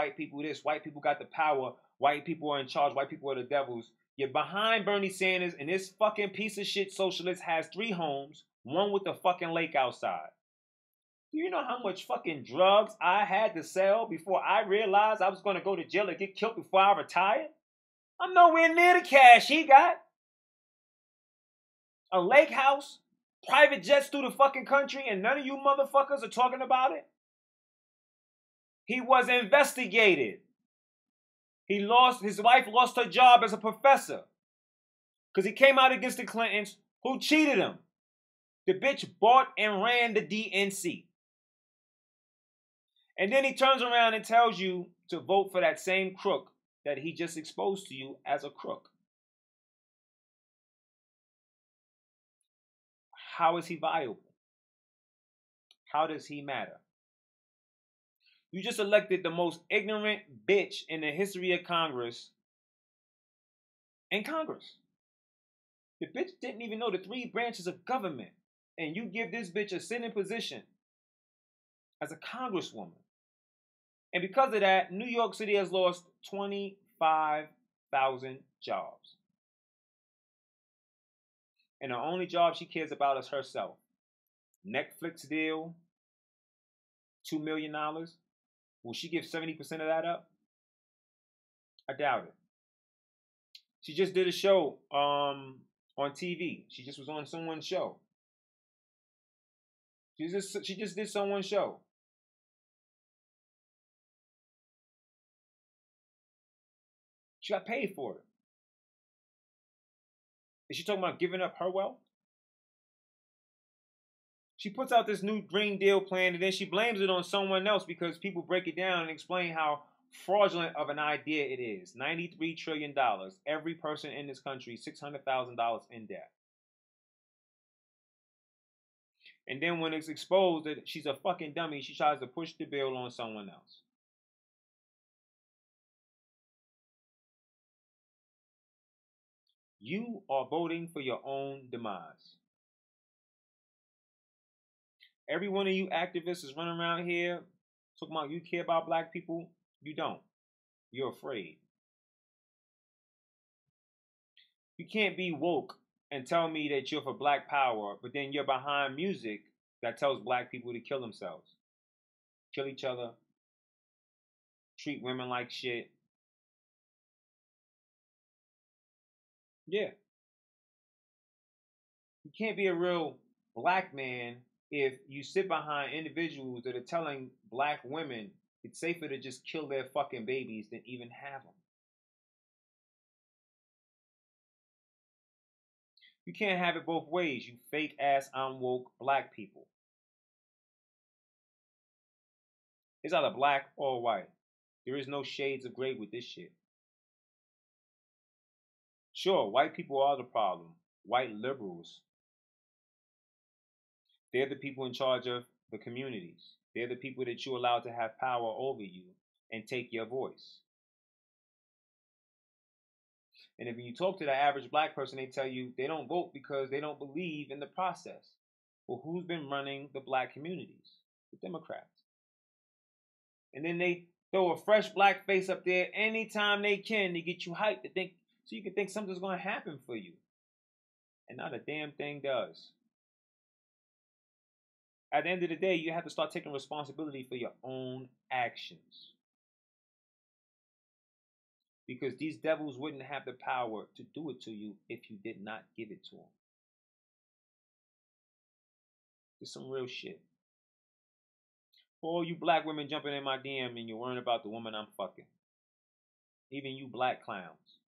this, white people got the power, white people are in charge, white people are the devils. You're behind Bernie Sanders and this fucking piece of shit socialist has 3 homes, one with the fucking lake outside. Do you know how much fucking drugs I had to sell before I realized I was going to go to jail and get killed before I retired? I'm nowhere near the cash he got. A lake house, private jets through the fucking country, and none of you motherfuckers are talking about it? He was investigated. His wife lost her job as a professor because he came out against the Clintons who cheated him. The bitch bought and ran the DNC. And then he turns around and tells you to vote for that same crook that he just exposed to you as a crook. How is he viable? How does he matter? You just elected the most ignorant bitch in the history of Congress in Congress. The bitch didn't even know the 3 branches of government. And you give this bitch a sitting position as a congresswoman. And because of that, New York City has lost 25,000 jobs. And the only job she cares about is herself. Netflix deal, $2 million. Will she give 70% of that up? I doubt it. She just did a show on TV. She just was on someone's show. She just did someone's show. She got paid for it. Is she talking about giving up her wealth? She puts out this new Green Deal plan and then she blames it on someone else because people break it down and explain how fraudulent of an idea it is. $93 trillion. Every person in this country, $600,000 in debt. And then when it's exposed that she's a fucking dummy, she tries to push the bill on someone else. You are voting for your own demise. Every one of you activists is running around here talking about you care about black people. You don't. You're afraid. You can't be woke and tell me that you're for black power, but then you're behind music that tells black people to kill themselves, kill each other, treat women like shit. Yeah. You can't be a real black man if you sit behind individuals that are telling black women it's safer to just kill their fucking babies than even have them. You can't have it both ways, you fake ass unwoke black people. It's either black or white. There is no shades of gray with this shit. Sure, white people are the problem. White liberals. They're the people in charge of the communities. They're the people that you allow to have power over you and take your voice. And if you talk to the average black person, they tell you they don't vote because they don't believe in the process. Well, who's been running the black communities? The Democrats. And then they throw a fresh black face up there anytime they can to get you hyped to think, so you can think something's going to happen for you. And not a damn thing does. At the end of the day, you have to start taking responsibility for your own actions. Because these devils wouldn't have the power to do it to you if you did not give it to them. It's some real shit. For all you black women jumping in my DM and you're worrying about the woman I'm fucking. Even you black clowns.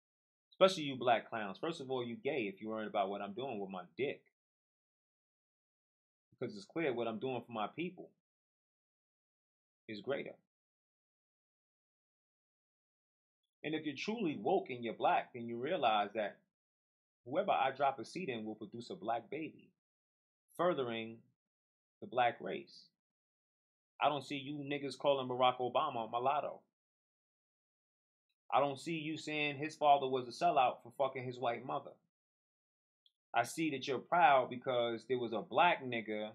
Especially you black clowns. First of all, you gay if you're worried about what I'm doing with my dick. Because it's clear what I'm doing for my people is greater. And if you're truly woke and you're black, then you realize that whoever I drop a seed in will produce a black baby, furthering the black race. I don't see you niggas calling Barack Obama a mulatto. I don't see you saying his father was a sellout for fucking his white mother. I see that you're proud because there was a black nigga,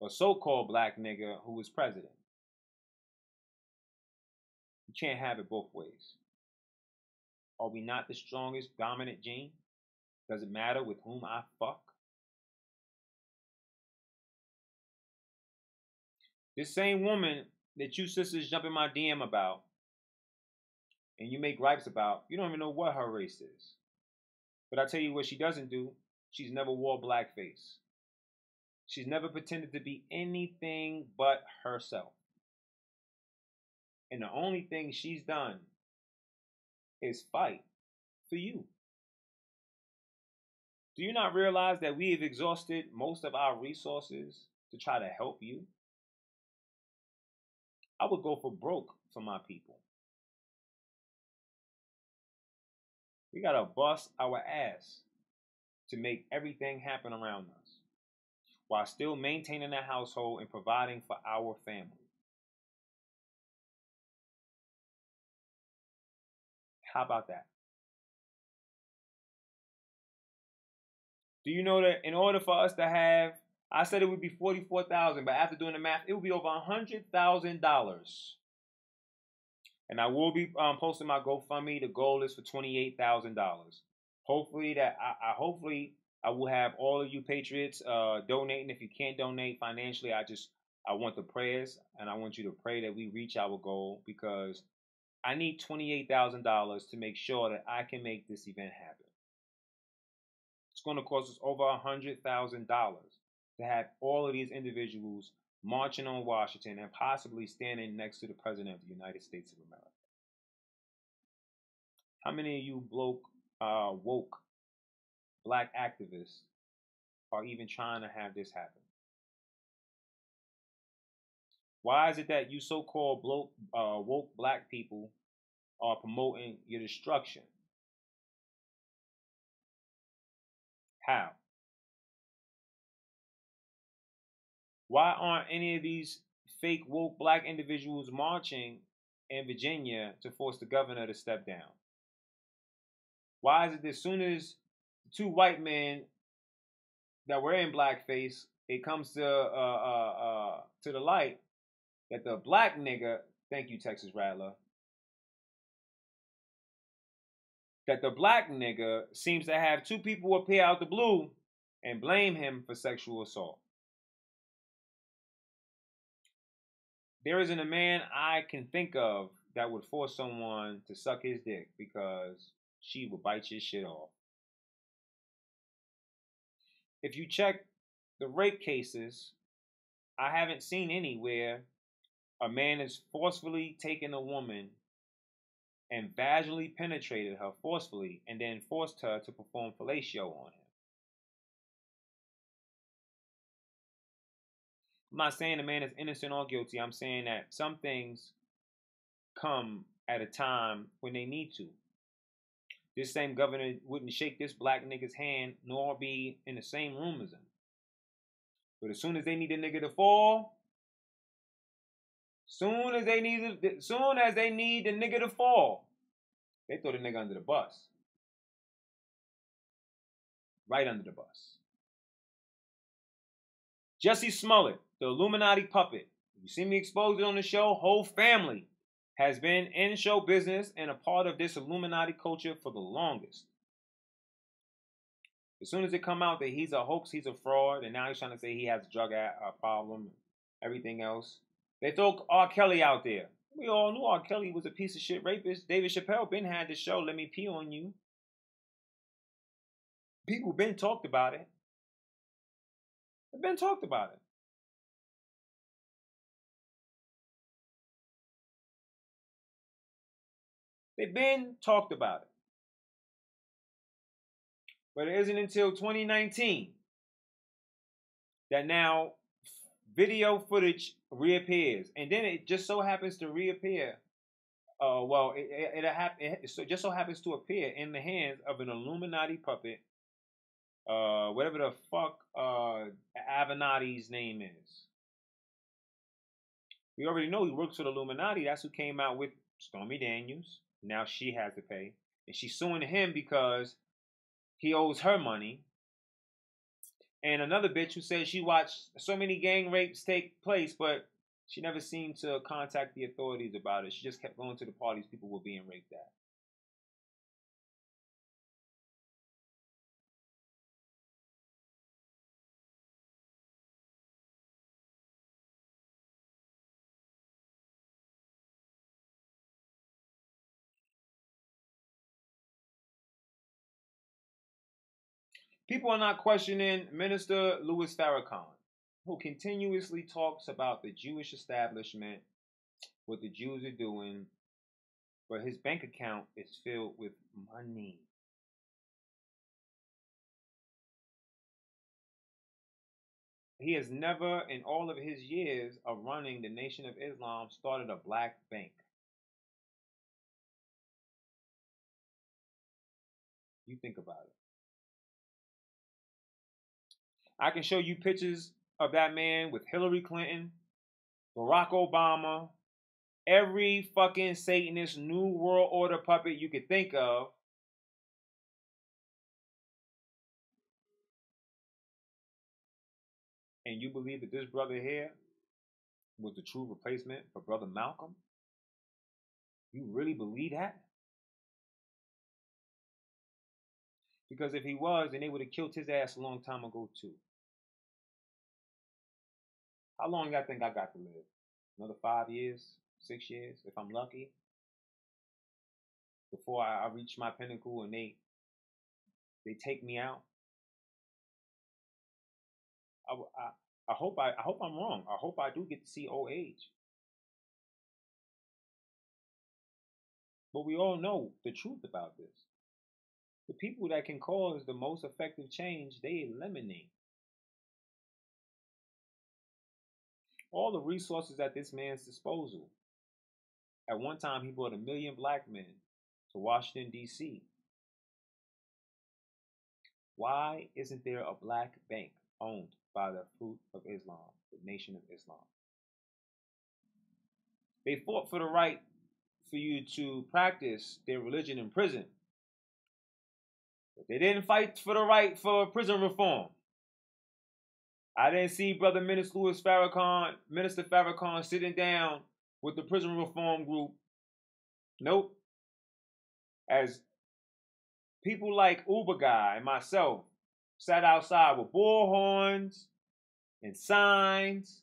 a so-called black nigga, who was president. You can't have it both ways. Are we not the strongest dominant gene? Does it matter with whom I fuck? This same woman that you sisters jump in my DM about and you make gripes about, you don't even know what her race is. But I tell you what she doesn't do. She's never wore blackface. She's never pretended to be anything but herself. And the only thing she's done is fight for you. Do you not realize that we have exhausted most of our resources to try to help you? I would go for broke for my people. We gotta bust our ass to make everything happen around us while still maintaining a household and providing for our family. How about that? Do you know that in order for us to have, I said it would be $44,000, but after doing the math, it would be over $100,000. And I will be posting my GoFundMe. The goal is for $28,000. Hopefully I will have all of you patriots donating. If you can't donate financially, I want the prayers, and I want you to pray that we reach our goal, because I need $28,000 to make sure that I can make this event happen. It's going to cost us over $100,000 to have all of these individuals marching on Washington and possibly standing next to the President of the United States of America. How many of you woke black activists are even trying to have this happen? Why is it that you so-called woke black people are promoting your destruction? How? Why aren't any of these fake woke black individuals marching in Virginia to force the governor to step down? Why is it that as soon as two white men that were in blackface, it comes to the light that the black nigga, thank you, Texas Rattler, that the black nigga seems to have two people appear out the blue and blame him for sexual assault? There isn't a man I can think of that would force someone to suck his dick because she would bite your shit off. If you check the rape cases, I haven't seen any where a man has forcefully taken a woman and vaginally penetrated her forcefully and then forced her to perform fellatio on him. I'm not saying the man is innocent or guilty. I'm saying that some things come at a time when they need to. This same governor wouldn't shake this black nigga's hand nor be in the same room as him. But as soon as they need a nigga to fall, soon as they need the nigga to fall, they throw the nigga under the bus. Right under the bus. Jussie Smollett, the Illuminati puppet. You see me exposed it on the show. Whole family has been in show business and a part of this Illuminati culture for the longest. As soon as it come out that he's a hoax, he's a fraud, and now he's trying to say he has a drug problem, everything else. They throw R. Kelly out there. We all knew R. Kelly was a piece of shit rapist. David Chappelle been had the show, Let Me Pee on You. People been talked about it. They've been talked about it. They've been talked about it. But it isn't until 2019 that now video footage reappears. And then it just so happens to reappear. It just so happens to appear in the hands of an Illuminati puppet. Whatever the fuck Avenatti's name is. We already know he works for the Illuminati. That's who came out with Stormy Daniels. Now she has to pay. And she's suing him because he owes her money. And another bitch who says she watched so many gang rapes take place, but she never seemed to contact the authorities about it. She just kept going to the parties people were being raped at. People are not questioning Minister Louis Farrakhan, who continuously talks about the Jewish establishment what the Jews are doing, but his bank account is filled with money. He has never, in all of his years of running the Nation of Islam, started a black bank. You think about it. I can show you pictures of that man with Hillary Clinton, Barack Obama, every fucking Satanist New World Order puppet you could think of. And you believe that this brother here was the true replacement for Brother Malcolm? You really believe that? Because if he was, then they would have killed his ass a long time ago too. How long do I think I got to live? Another 5 years, 6 years, if I'm lucky, before I reach my pinnacle and they take me out. I hope I'm wrong. I hope I do get to see old age. But we all know the truth about this. The people that can cause the most effective change, they eliminate. All the resources at this man's disposal. At one time, he brought 1 million black men to Washington, D.C. Why isn't there a black bank owned by the Fruit of Islam, the Nation of Islam? They fought for the right for you to practice their religion in prison. But they didn't fight for the right for prison reform. I didn't see Brother Minister Farrakhan sitting down with the prison reform group. Nope. As people like Uber Guy and myself sat outside with bullhorns and signs,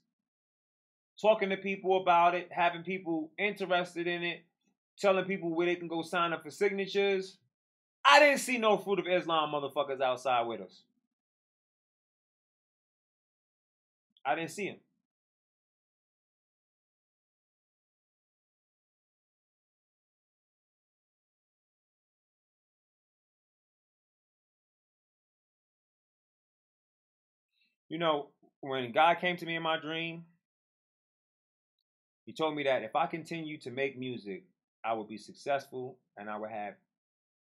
talking to people about it, having people interested in it, telling people where they can go sign up for signatures. I didn't see no Fruit of Islam motherfuckers outside with us. I didn't see them. You know, when God came to me in my dream, he told me that if I continue to make music, I would be successful and I would have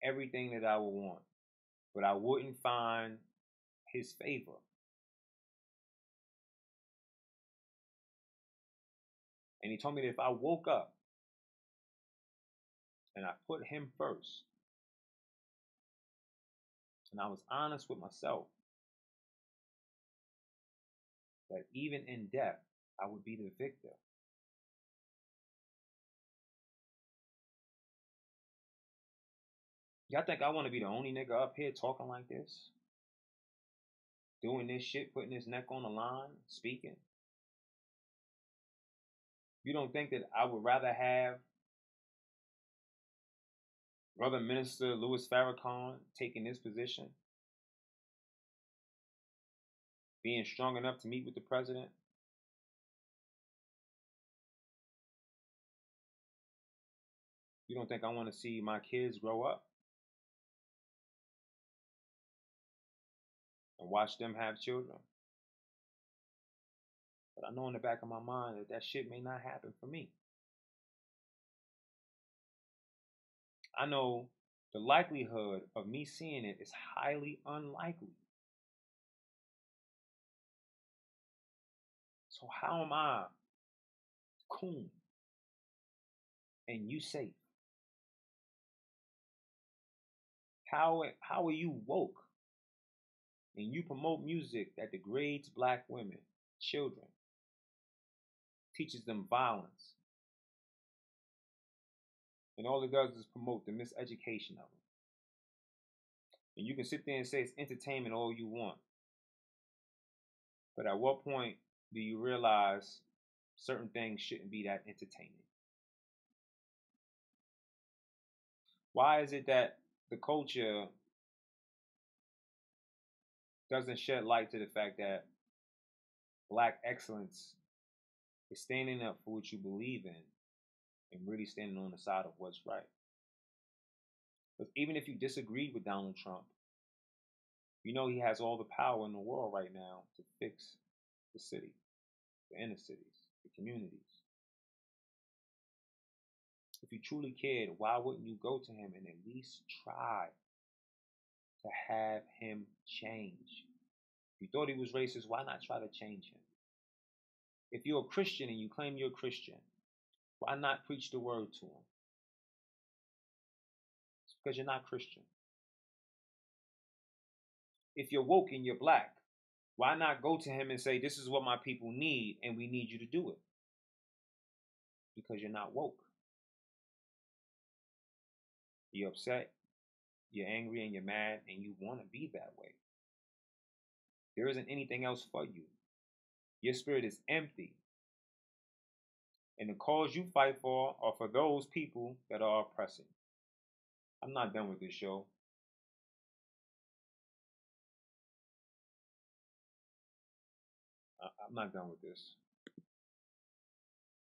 everything that I would want. But I wouldn't find his favor. And he told me that if I woke up and I put him first, and I was honest with myself, that even in death, I would be the victor. Y'all think I want to be the only nigga up here talking like this? Doing this shit, putting his neck on the line, speaking? You don't think that I would rather have Brother Minister Louis Farrakhan taking this position? Being strong enough to meet with the president? You don't think I want to see my kids grow up? And watch them have children? But I know in the back of my mind that shit may not happen for me. I know the likelihood of me seeing it is highly unlikely. So how am I cool and you safe? How are you woke and you promote music that degrades black women, children, teaches them violence, and all it does is promote the miseducation of them? And you can sit there and say it's entertainment all you want, but at what point do you realize certain things shouldn't be that entertaining? Why is it that the culture doesn't shed light to the fact that black excellence is standing up for what you believe in and really standing on the side of what's right. Because even if you disagree with Donald Trump, you know he has all the power in the world right now to fix the city, the inner cities, the communities. If you truly cared, why wouldn't you go to him and at least try to have him change? If you thought he was racist, why not try to change him? If you're a Christian and you claim you're a Christian, why not preach the word to him? It's because you're not Christian. If you're woke and you're black, why not go to him and say, this is what my people need and we need you to do it? Because you're not woke. You're upset, you're angry, and you're mad, and you want to be that way. There isn't anything else for you. Your spirit is empty. And the cause you fight for are for those people that are oppressing. I'm not done with this show. I'm not done with this.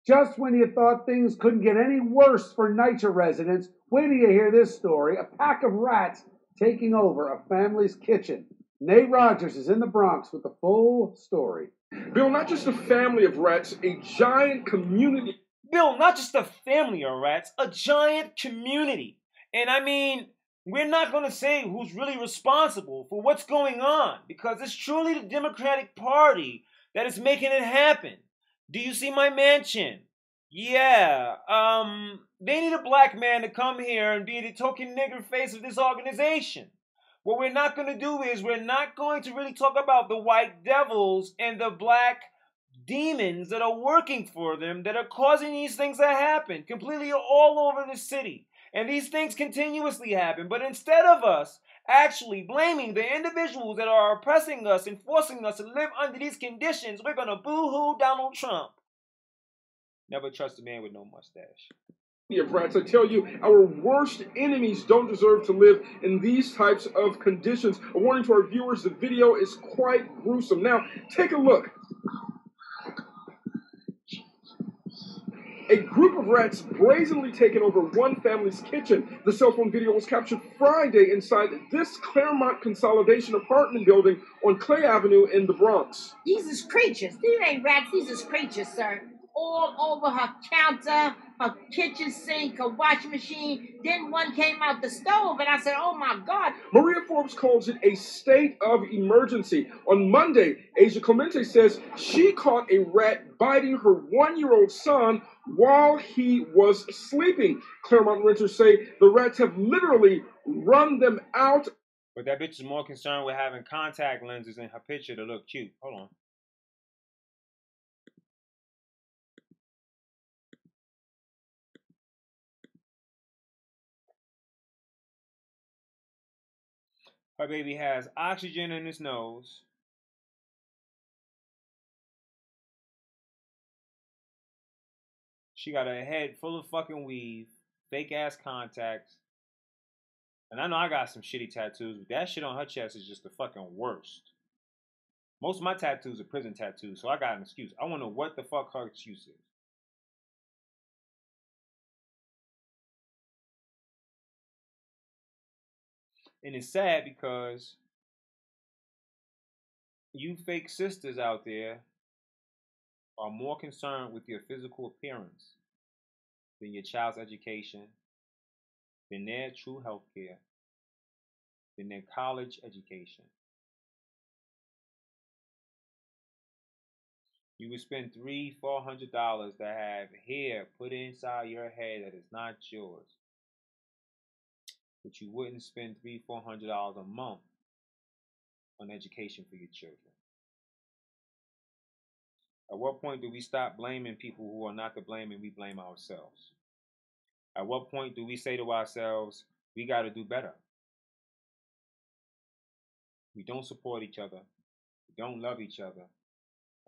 Just when you thought things couldn't get any worse for NYCHA residents, wait till you hear this story. A pack of rats taking over a family's kitchen. Nate Rogers is in the Bronx with the full story. Bill, not just a family of rats, a giant community. Bill, not just a family of rats, a giant community. And I mean, we're not going to say who's really responsible for what's going on, because it's truly the Democratic Party that is making it happen. Do you see my mansion? Yeah, they need a black man to come here and be the token nigger face of this organization. What we're not going to do is we're not going to really talk about the white devils and the black demons that are working for them that are causing these things to happen completely all over the city. And these things continuously happen. But instead of us actually blaming the individuals that are oppressing us and forcing us to live under these conditions, we're going to boo-hoo Donald Trump. Never trust a man with no mustache. Of rats, I tell you, our worst enemies don't deserve to live in these types of conditions. A warning to our viewers, the video is quite gruesome. Now, take a look. A group of rats brazenly taken over one family's kitchen. The cell phone video was captured Friday inside this Claremont Consolidation apartment building on Clay Avenue in the Bronx. These is creatures. These ain't rats. These is creatures, sir. All over her counter, her kitchen sink, her washing machine. Then one came out the stove, and I said, oh, my God. Maria Forbes calls it a state of emergency. On Monday, Asia Clemente says she caught a rat biting her one-year-old son while he was sleeping. Claremont renters say the rats have literally run them out. But that bitch is more concerned with having contact lenses in her picture to look cute. Hold on. Her baby has oxygen in his nose. She got a head full of fucking weave, fake ass contacts. And I know I got some shitty tattoos, but that shit on her chest is just the fucking worst. Most of my tattoos are prison tattoos, so I got an excuse. I want to know what the fuck her excuse is. And it's sad because you fake sisters out there are more concerned with your physical appearance than your child's education, than their true health care, than their college education. You would spend $300-400 to have hair put inside your head that is not yours. But you wouldn't spend $300-400 a month on education for your children. At what point do we stop blaming people who are not to blame and we blame ourselves? At what point do we say to ourselves, we got to do better? We don't support each other. We don't love each other.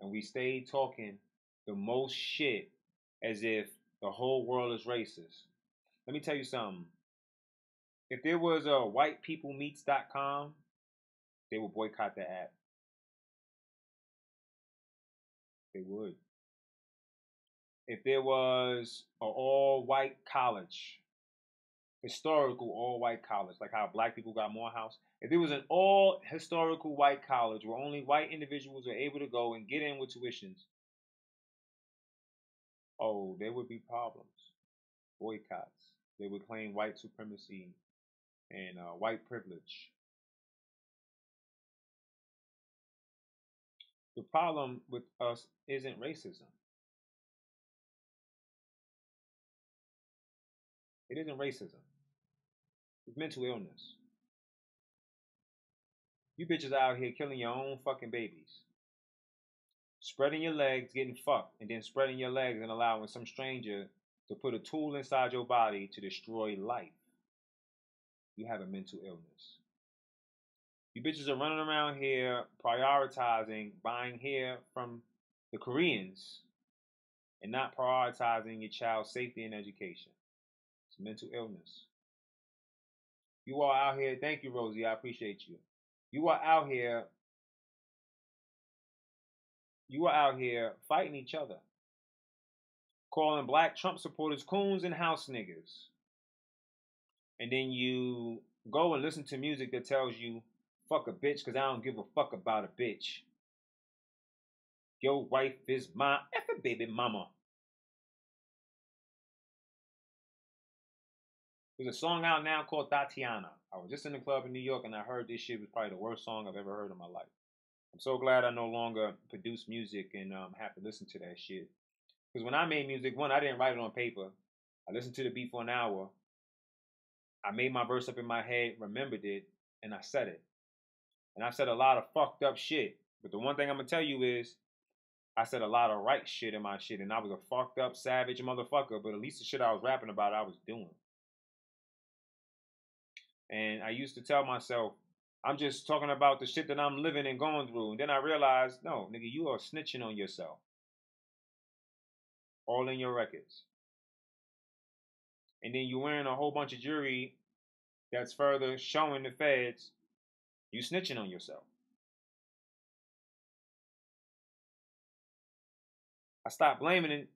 And we stay talking the most shit as if the whole world is racist. Let me tell you something. If there was a whitepeoplemeets.com, they would boycott the app. They would. if there was an all-white college, historical all-white college, like how black people got Morehouse, if there was an all-historical white college where only white individuals are able to go and get in with tuitions, oh, there would be problems, boycotts. They would claim white supremacy and white privilege. The problem with us isn't racism. It isn't racism. It's mental illness. You bitches out here killing your own fucking babies. Spreading your legs, getting fucked, and then spreading your legs and allowing some stranger to put a tool inside your body to destroy life. You have a mental illness. You bitches are running around here prioritizing buying hair from the Koreans and not prioritizing your child's safety and education. It's mental illness. You are out here, thank you, Rosie, I appreciate you. You are out here fighting each other, calling black Trump supporters coons and house niggas. And then you go and listen to music that tells you, fuck a bitch, because I don't give a fuck about a bitch. Your wife is my effing baby mama. There's a song out now called Tatiana. I was just in the club in New York and I heard this shit was probably the worst song I've ever heard in my life. I'm so glad I no longer produce music and have to listen to that shit. Because when I made music, one, I didn't write it on paper. I listened to the beat for an hour. I made my verse up in my head, remembered it, and I said it. And I said a lot of fucked up shit. But the one thing I'm going to tell you is, I said a lot of right shit in my shit. And I was a fucked up, savage motherfucker. But at least the shit I was rapping about, I was doing. And I used to tell myself, I'm just talking about the shit that I'm living and going through. And then I realized, no, nigga, you are snitching on yourself. All in your records. And then you're wearing a whole bunch of jewelry that's further showing the feds you snitching on yourself. I stopped blaming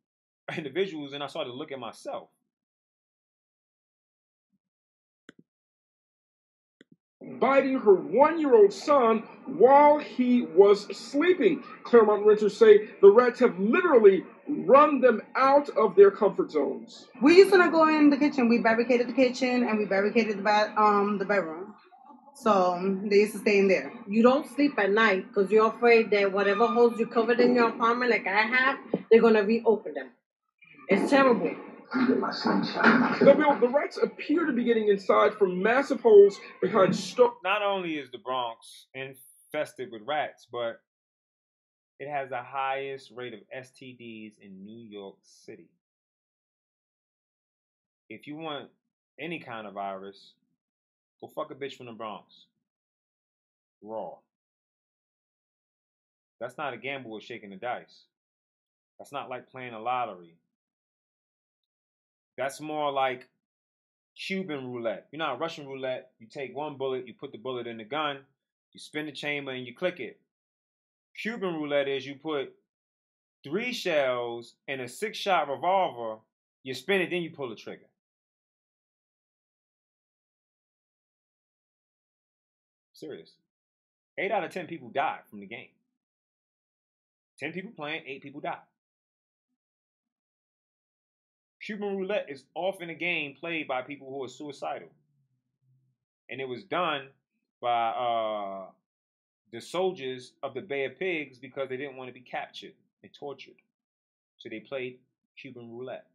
individuals and I started to look at myself. Biting her 1-year-old son while he was sleeping. Claremont renters say the rats have literally run them out of their comfort zones. We used to not go in the kitchen. We barricaded the kitchen and we barricaded the bedroom. So they used to stay in there. You don't sleep at night because you're afraid that whatever holes you covered in your apartment, like I have, they're going to reopen them. It's terrible. The rats appear to be getting inside from massive holes behind Not only is the Bronx infested with rats, but it has the highest rate of STDs in New York City. If you want any kind of virus, go fuck a bitch from the Bronx. Raw. That's not a gamble with shaking the dice. That's not like playing a lottery. That's more like Cuban roulette. You know, Russian roulette, you take one bullet, you put the bullet in the gun, you spin the chamber, and you click it. Cuban roulette is you put 3 shells in a 6-shot revolver, you spin it, then you pull the trigger. Serious. 8 out of 10 people died from the game. 10 people playing, 8 people died. Cuban roulette is often a game played by people who are suicidal. And it was done by the soldiers of the Bay of Pigs because they didn't want to be captured and tortured. So they played Cuban roulette.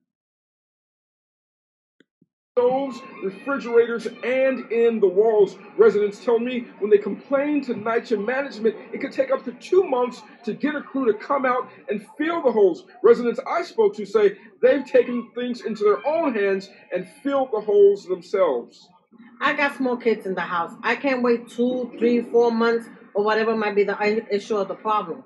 Stoves, refrigerators, and in the walls. Residents tell me when they complain to NYCHA management, it could take up to 2 months to get a crew to come out and fill the holes. Residents I spoke to say they've taken things into their own hands and filled the holes themselves. I got small kids in the house. I can't wait 2, 3, 4 months or whatever might be the issue of the problem.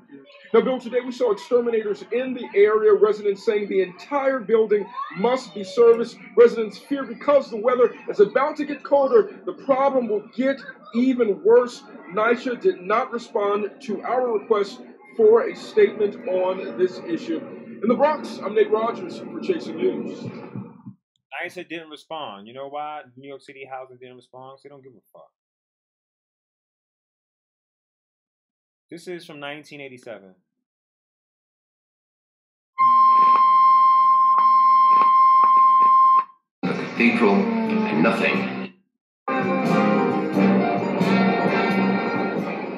Now, Bill, today we saw exterminators in the area. Residents saying the entire building must be serviced. Residents fear because the weather is about to get colder, the problem will get even worse. NYCHA did not respond to our request for a statement on this issue. In the Bronx, I'm Nate Rogers for Chasing News. NYSA didn't respond. You know why? New York City Housing didn't respond? They don't give a fuck. This is from 1987. The cathedral and nothing.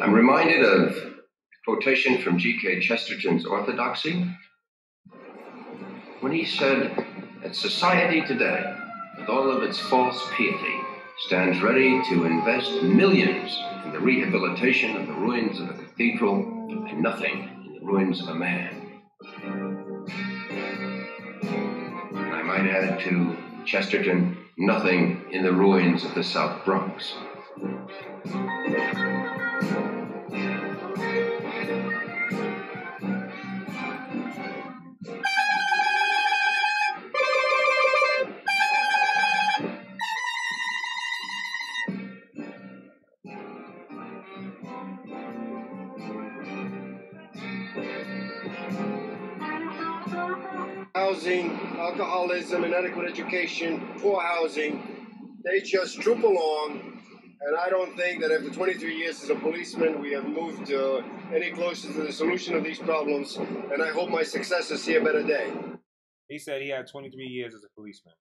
I'm reminded of a quotation from G.K. Chesterton's Orthodoxy, when he said that society today, with all of its false piety, stands ready to invest millions in the rehabilitation of the ruins of a cathedral and nothing in the ruins of a man. And I might add to Chesterton, nothing in the ruins of the South Bronx. Housing, alcoholism, inadequate education, poor housing, they just troop along. And I don't think that after 23 years as a policeman, we have moved any closer to the solution of these problems. And I hope my successors see a better day. He said he had 23 years as a policeman.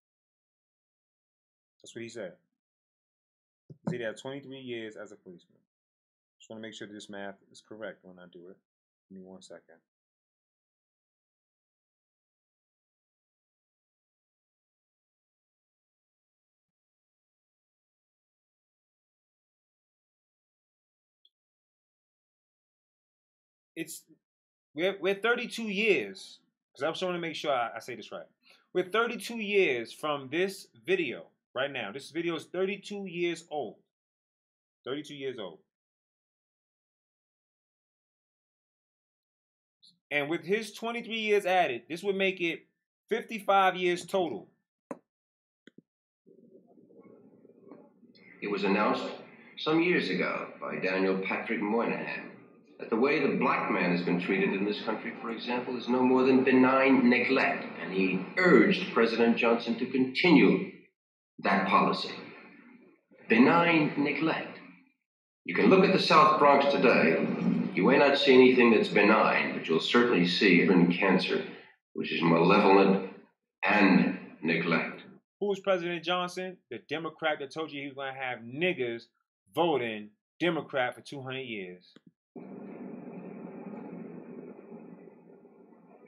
That's what he said. He said he had 23 years as a policeman. Just want to make sure this math is correct when I do it. Give me 1 second. We're 32 years, because I'm trying to make sure I say this right. We're 32 years from this video right now. This video is 32 years old. 32 years old. And with his 23 years added, this would make it 55 years total. It was announced some years ago by Daniel Patrick Moynihan that the way the black man has been treated in this country, for example, is no more than benign neglect, and he urged President Johnson to continue that policy. Benign neglect. You can look at the South Bronx today. You may not see anything that's benign, but you'll certainly see even cancer, which is malevolent and neglect. Who's President Johnson? The Democrat that told you he was going to have niggas voting Democrat for 200 years.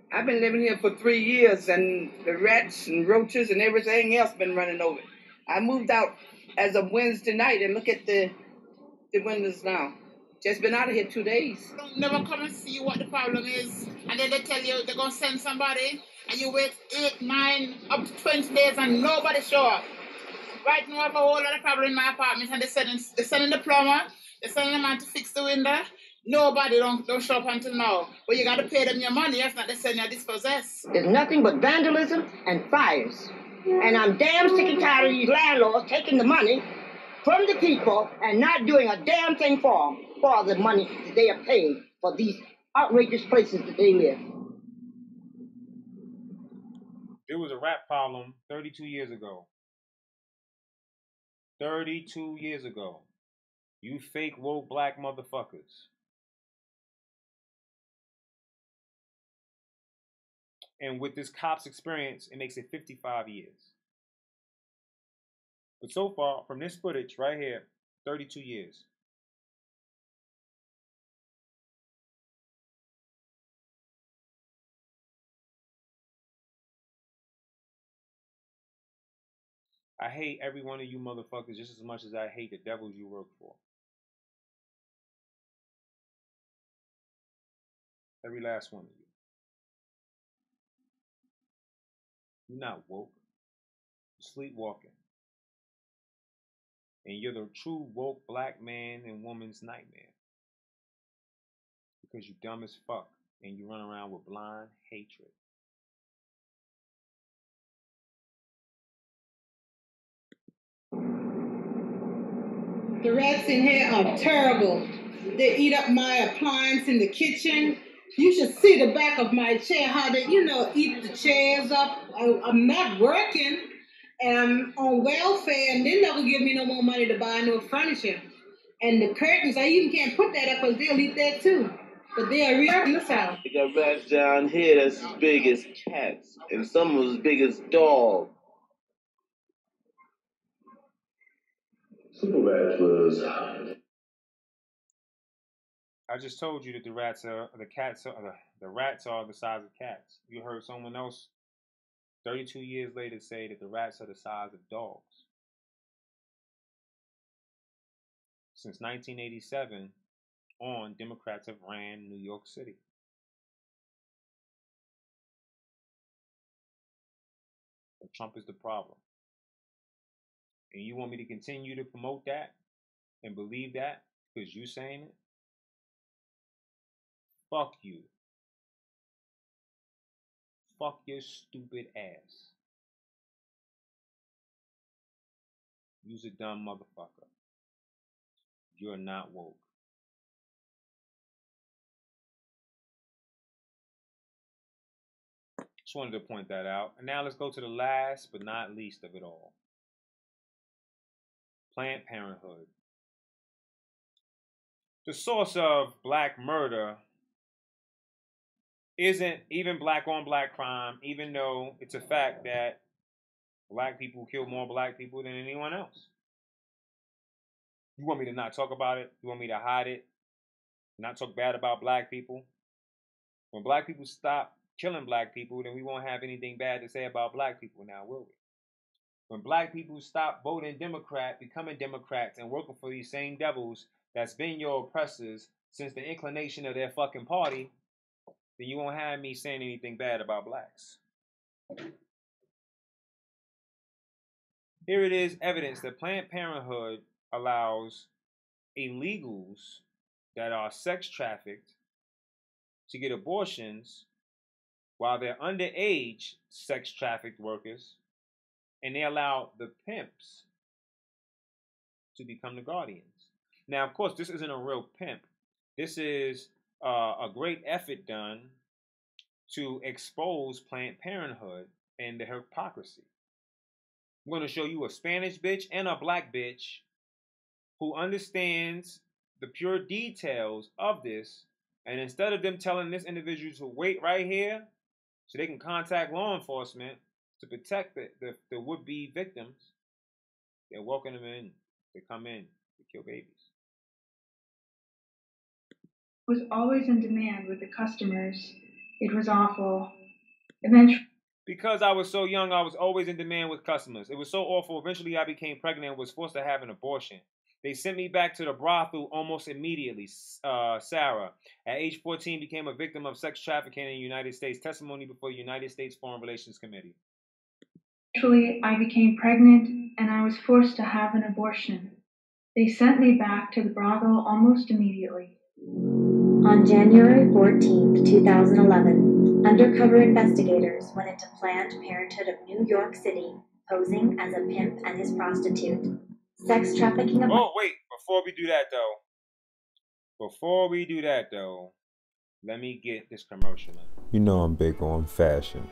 I've been living here for 3 years, and the rats and roaches and everything else been running over. I moved out as of Wednesday night, and look at the windows now. Just been out of here 2 days. Never come and see what the problem is, and then they tell you they're going to send somebody, and you wait 8, 9, up to 20 days, and nobody show up. Right now I have a whole lot of problem in my apartment, and they're sending the plumber, they're sending the man to fix the window. Nobody don't show up until now. But you got to pay them your money, if not they send you dispossessed. There's nothing but vandalism and fires. And I'm damn sick and tired of these landlords taking the money from the people and not doing a damn thing for them, for the money that they are paid for these outrageous places that they live. There was a rap problem 32 years ago. 32 years ago. You fake woke black motherfuckers. And with this cop's experience, it makes it 55 years. But so far, from this footage right here, 32 years. I hate every one of you motherfuckers just as much as I hate the devils you work for. Every last one of you. You're not woke. You're sleepwalking. And you're the true woke black man and woman's nightmare. Because you're dumb as fuck and you run around with blind hatred. The rats in here are terrible. They eat up my appliance in the kitchen. You should see the back of my chair, how they, eat the chairs up. I'm not working, and I'm on welfare, and they never give me no more money to buy no furniture. And the curtains, I even can't put that up because they'll eat that too. But they are real in this house. They got rats down here that's as big as cats, and some as big as dogs. Super Rats was. I just told you that the rats are the rats are the size of cats. You heard someone else 32 years later say that the rats are the size of dogs. Since 1987 on, Democrats have ran New York City. But Trump is the problem. And you want me to continue to promote that and believe that because you saying it? Fuck you. Fuck your stupid ass. You's a dumb motherfucker. You're not woke. Just wanted to point that out. And now let's go to the last but not least of it all. Planned Parenthood. The source of black murder isn't even black on black crime, even though it's a fact that black people kill more black people than anyone else. You want me to not talk about it? You want me to hide it? Not talk bad about black people? When black people stop killing black people, then we won't have anything bad to say about black people now, will we? When black people stop voting Democrat, becoming Democrats, and working for these same devils that's been your oppressors since the inclination of their fucking party, then you won't have me saying anything bad about blacks. Here it is, evidence that Planned Parenthood allows illegals that are sex trafficked to get abortions while they're underage sex trafficked workers, and they allow the pimps to become the guardians. Now, of course, this isn't a real pimp. This is a great effort done to expose Planned Parenthood and the hypocrisy. I'm going to show you a Spanish bitch and a black bitch who understands the pure details of this, and instead of them telling this individual to wait right here so they can contact law enforcement to protect the would-be victims, they're welcoming them in. They come in to kill babies. Was always in demand with the customers. It was awful. Eventually, because I was so young, I was always in demand with customers. It was so awful. Eventually, I became pregnant and was forced to have an abortion. They sent me back to the brothel almost immediately. Sarah, at age 14, became a victim of sex trafficking in the United States. Testimony before the United States Foreign Relations Committee. Eventually, I became pregnant and I was forced to have an abortion. They sent me back to the brothel almost immediately. On January 14, 2011, undercover investigators went into Planned Parenthood of New York City, posing as a pimp and his prostitute. Sex trafficking of... Oh, wait. Before we do that, though, let me get this commercial in. You know I'm big on fashion.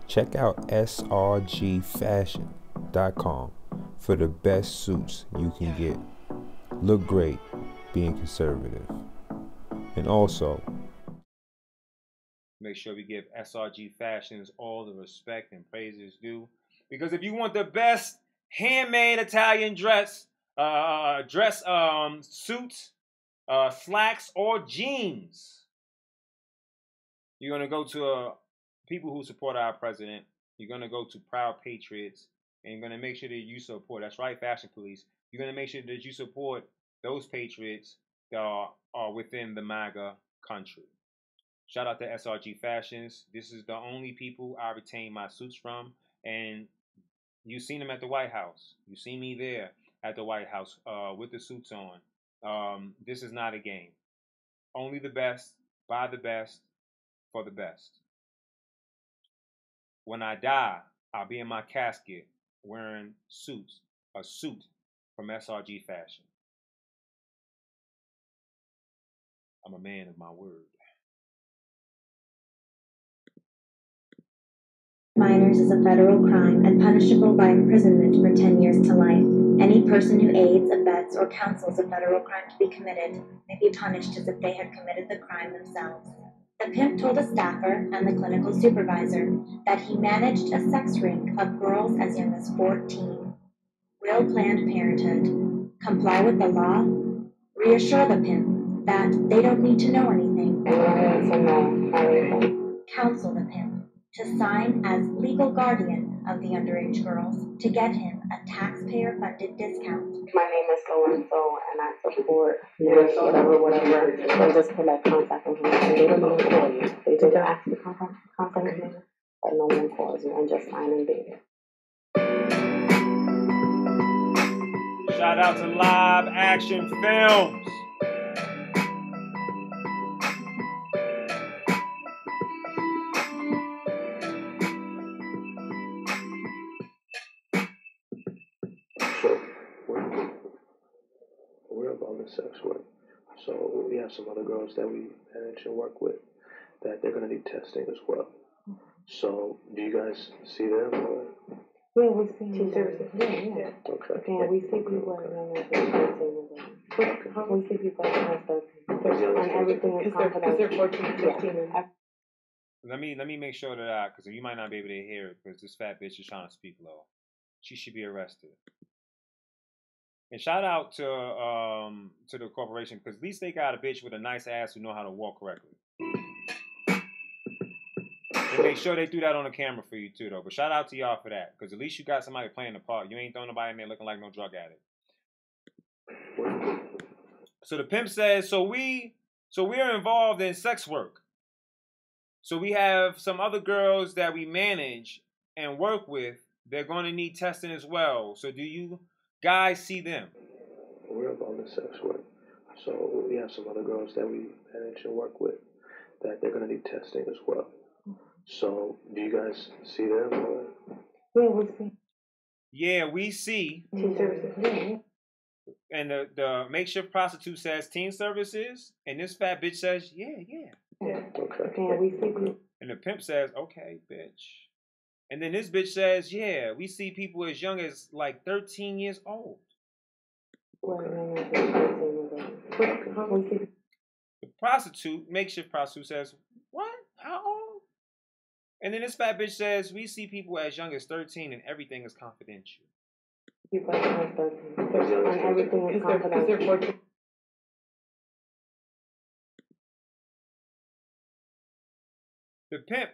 Check out srgfashion.com for the best suits you can get. Look great being conservative. And also, make sure we give SRG Fashions all the respect and praises due. Because if you want the best handmade Italian suits, slacks, or jeans, you're going to go to people who support our president. You're going to go to Proud Patriots, and you're going to make sure that you support, that's right, Fashion Police. You're going to make sure that you support those patriots that are within the MAGA country. Shout out to SRG Fashions. This is the only people I retain my suits from, and you've seen them at the White House. You see me there at the White House with the suits on. This is not a game. Only the best, by the best, for the best. When I die, I'll be in my casket wearing suits, a suit from SRG Fashion. I'm a man of my word. Minors is a federal crime and punishable by imprisonment for 10 years to life. Any person who aids, abets, or counsels a federal crime to be committed may be punished as if they had committed the crime themselves. The pimp told a staffer and the clinical supervisor that he managed a sex ring of girls as young as 14. Will Planned Parenthood comply with the law? Reassure the pimp that they don't need to know anything. Counsel the pimp to sign as legal guardian of the underage girls to get him a taxpayer-funded discount. My name is so-and-so, and I support this, whatever, and just collect contact information. They don't even call you. They just ask the contact information, but no one calls you, and just sign and date. Shout out to Live Action Films. So we're about the sex work. So we have some other girls that we manage and work with that they're gonna need testing as well. So do you guys see them? Or? Yeah, we see services. Yeah. Okay. Yeah, we see people as young as 13. We see people as young as 13. And everything is confidential. Because they're 14, 15. Yeah. Let me make sure that because you might not be able to hear it because this fat bitch is trying to speak low. She should be arrested. And shout out to the corporation because at least they got a bitch with a nice ass who know how to walk correctly. They make sure they do that on the camera for you too, though. But shout out to y'all for that because at least you got somebody playing the part. You ain't throwing nobody in there looking like no drug addict. So the pimp says, so we're involved in sex work. So we have some other girls that we manage and work with. They're going to need testing as well. So do you guys see them? We're involved in sex work. So we have some other girls that we manage and work with that they're going to need testing as well. So do you guys see them? Or? Yeah, we see. Yeah, we see. Teen services. Yeah. And the makeshift prostitute says teen services, and this fat bitch says, yeah. Okay. Yeah, we see. And the pimp says, okay, bitch. And then this bitch says, yeah, we see people as young as like 13 years old. The prostitute, makeshift prostitute says, what? How old? And then this fat bitch says, we see people as young as 13 and everything is confidential. People as young as 13. And everything is confidential. The pimp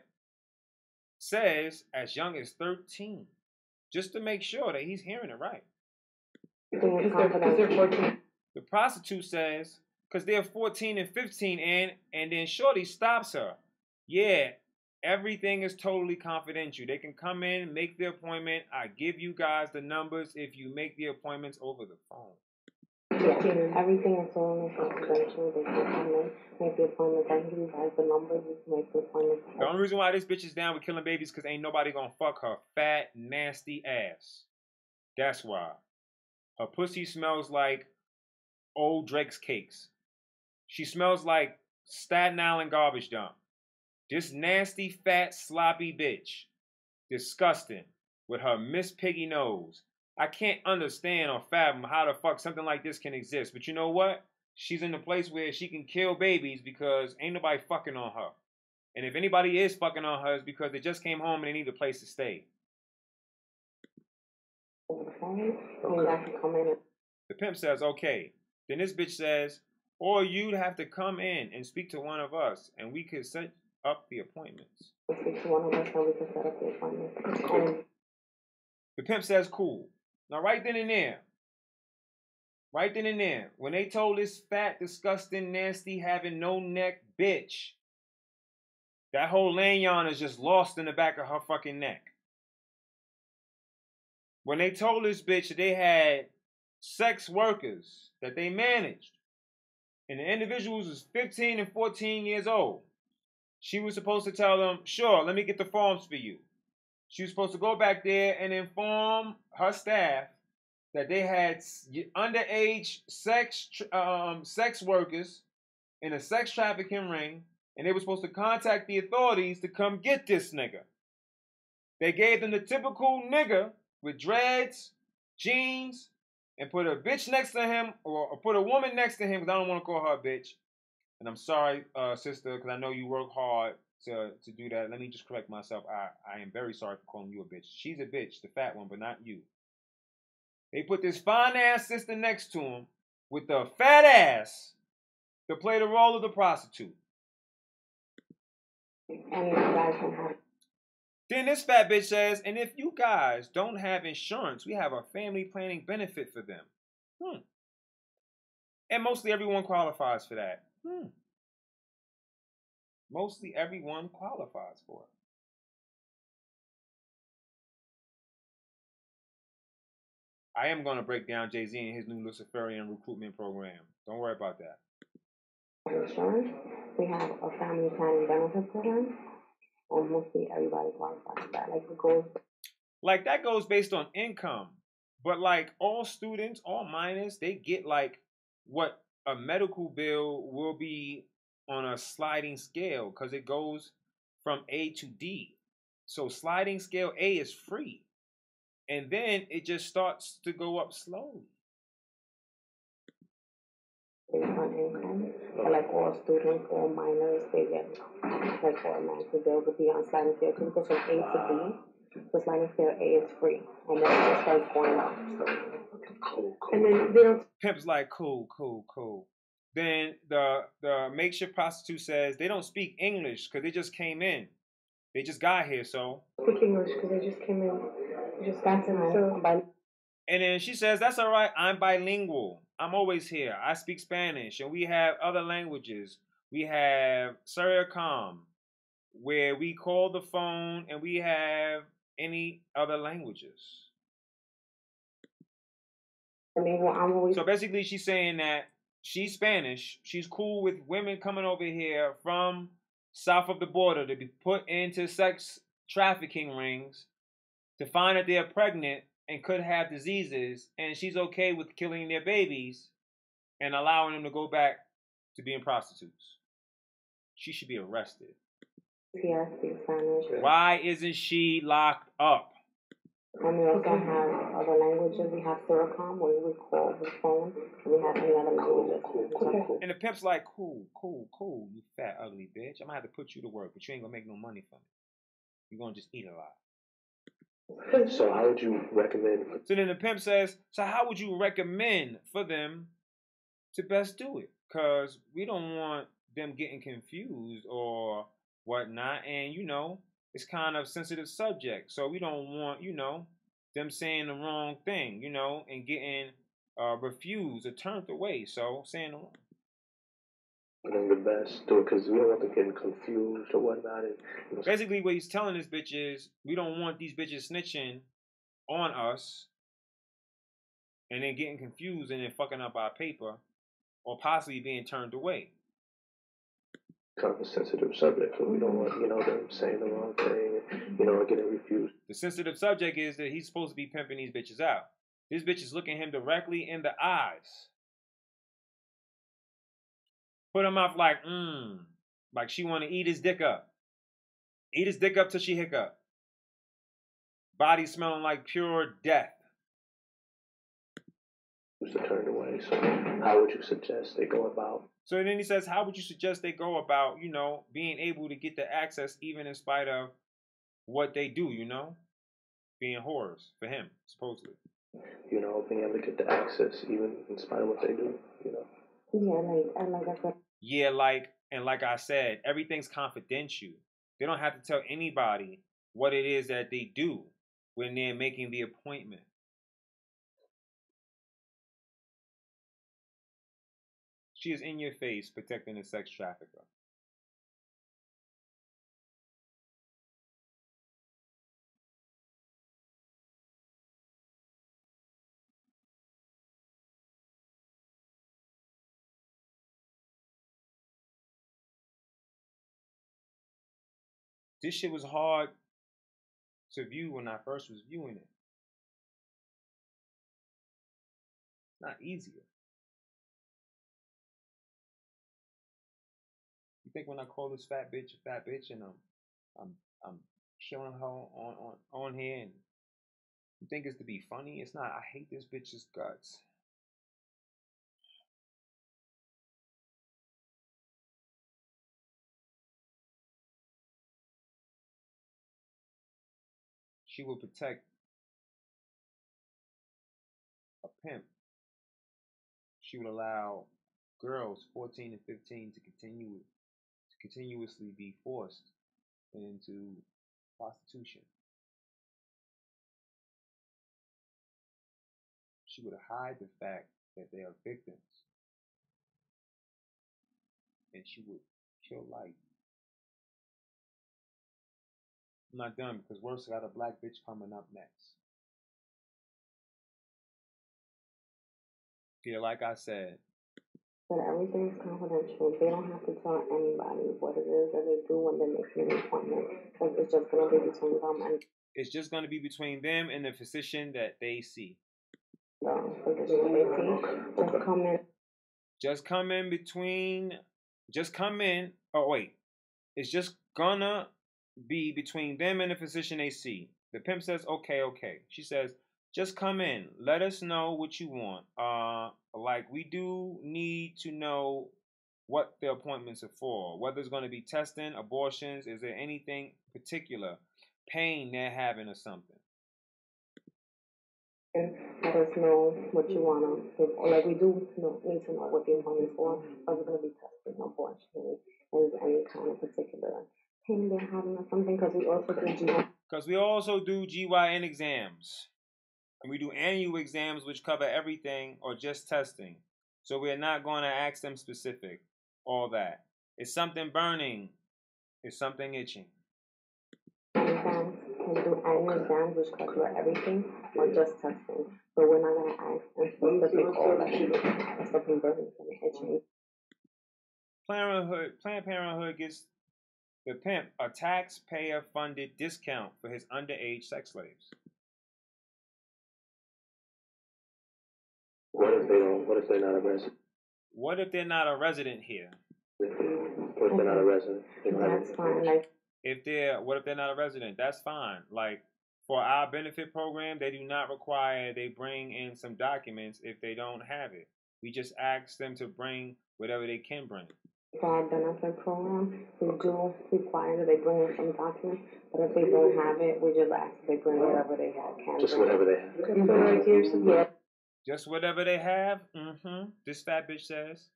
says as young as 13, just to make sure that he's hearing it right. The prostitute says, because they're 14 and 15, and then Shorty stops her. Yeah, everything is totally confidential. They can come in, make the appointment. I give you guys the numbers if you make the appointments over the phone. Yeah, everything is totally confidential. They can come in, make the appointments. I give you guys the numbers. You can make the appointments. The only reason why this bitch is down with killing babies because ain't nobody gonna fuck her fat, nasty ass. That's why. Her pussy smells like old Drake's cakes. She smells like Staten Island garbage dump. This nasty, fat, sloppy bitch. Disgusting. With her Miss Piggy nose. I can't understand or fathom how the fuck something like this can exist. But you know what? She's in a place where she can kill babies because ain't nobody fucking on her. And if anybody is fucking on her, it's because they just came home and they need a place to stay. The pimp says, okay. Then this bitch says, or you'd have to come in and speak to one of us and we could set up the appointments. Speak to one of us and we can set up the appointments. The pimp says, cool. Now right then and there, when they told this fat, disgusting, nasty, having no neck bitch, that whole lanyard is just lost in the back of her fucking neck. When they told this bitch that they had sex workers that they managed, and the individuals was 15 and 14 years old, she was supposed to tell them, sure, let me get the forms for you. She was supposed to go back there and inform her staff that they had underage sex workers in a sex trafficking ring, and they were supposed to contact the authorities to come get this nigga. They gave them the typical nigga with dreads, jeans, and put a bitch next to him, or put a woman next to him, because I don't want to call her a bitch. And I'm sorry, sister, because I know you work hard to do that. Let me just correct myself. I am very sorry for calling you a bitch. She's a bitch, the fat one, but not you. They put this fine-ass sister next to him with the fat ass to play the role of the prostitute. And you guys can have. Then this fat bitch says, and if you guys don't have insurance, we have a family planning benefit for them. And mostly everyone qualifies for that. Mostly everyone qualifies for it. I am going to break down Jay-Z and his new Luciferian recruitment program. Don't worry about that. Insurance, we have a family planning benefit program. Mostly everybody qualifies for that. Like that goes based on income. But like all students, all minors, they get like what a medical bill will be on a sliding scale because it goes from A to D. So sliding scale A is free. And then it just starts to go up slowly. Based on income, but like all students, all minors, they get like automatically bill would be on sliding scale. Because it goes from A to D. So sliding scale A is free, and then it just starts going up. Cool. And then they'll Pimp's like cool. Then the makeshift prostitute says they don't speak English because they just came in. They just got here, so. Speak English because they just came in. They just got in. So. And then she says, that's all right. I'm bilingual. I'm always here. I speak Spanish. And we have other languages. We have Seriacom, where we call the phone, and we have any other languages. So basically, she's saying that she's Spanish. She's cool with women coming over here from south of the border to be put into sex trafficking rings to find that they're pregnant and could have diseases, and she's okay with killing their babies and allowing them to go back to being prostitutes. She should be arrested. Yeah, I speak Spanish. Why isn't she locked up? And we also have other languages. We have Seracom, where we call the phone. And we have any other languages. Cool. And the pimp's like, cool, you fat, ugly bitch. I'm going to have to put you to work, but you ain't going to make no money from it. You're going to just eat a lot. So how would you recommend? So then the pimp says, so how would you recommend for them to best do it? Because we don't want them getting confused or whatnot. And, it's kind of sensitive subject. So we don't want, them saying the wrong thing, and getting refused or turned away. So saying the wrong. Doing the best, do it because we don't want them getting confused or whatnot. And, basically, what he's telling this bitch is we don't want these bitches snitching on us and then getting confused and then fucking up our paper or possibly being turned away. Kind of a sensitive subject, so we don't want, them saying the wrong thing and, or getting refused. The sensitive subject is that he's supposed to be pimping these bitches out. This bitch is looking him directly in the eyes. Put him off like she want to eat his dick up. Eat his dick up till she hiccup. Body smelling like pure death. To turn away. So how would you suggest they go about? So then he says, how would you suggest they go about, being able to get the access even in spite of what they do, being whores for him, supposedly. Being able to get the access even in spite of what they do, Yeah, like I said. Yeah, like I said, everything's confidential. They don't have to tell anybody what it is that they do when they're making the appointment. She is in your face protecting a sex trafficker. This shit was hard to view when I first was viewing it. It's not easier. You think when I call this fat bitch a fat bitch and I'm showing her on here, and you think it's to be funny? It's not. I hate this bitch's guts. She will protect a pimp. She would allow girls 14 and 15 to continuously be forced into prostitution. She would hide the fact that they are victims, and she would kill life. I'm not done because worse got a black bitch coming up next. Yeah, like I said. But everything's confidential. They don't have to tell anybody what it is that they do when they make an appointment. Because it's just going to be between them and... It's just going to be between them and the physician that they see. The physician they see. Just come in. Just come in between... Just come in... Oh, wait. It's just gonna be between them and the physician they see. The pimp says, okay. She says, just come in. Let us know what you want. Like, we do need to know what the appointments are for. Whether it's going to be testing, abortions, is there anything particular, pain they're having or something. Let us know what you want to, like we do need to know what the appointment's for. Whether it's going to be testing, abortion, is any kind of particular pain they're having or something. Because we also do GYN. Because we also do GYN exams. And we do annual exams which cover everything or just testing. So we're not going to ask them specific, all that. Is something burning? Is something itching? Exams can do annual exams which cover everything or just testing. So we're not going to ask them specific all that. Something burning, something itching. Planned Parenthood gives the pimp a taxpayer-funded discount for his underage sex slaves. What if they're not a resident? What if they're not a resident here? What if they're not a resident? That's fine. What if they're not a resident? That's fine. Like, for our benefit program, they do not require they bring in some documents if they don't have it. We just ask them to bring whatever they can bring. For our benefit program, we do require that they bring in some documents, but if they don't have it, we just ask that they bring whatever they have. Just whatever they have. Yeah. Just whatever they have? This fat bitch says.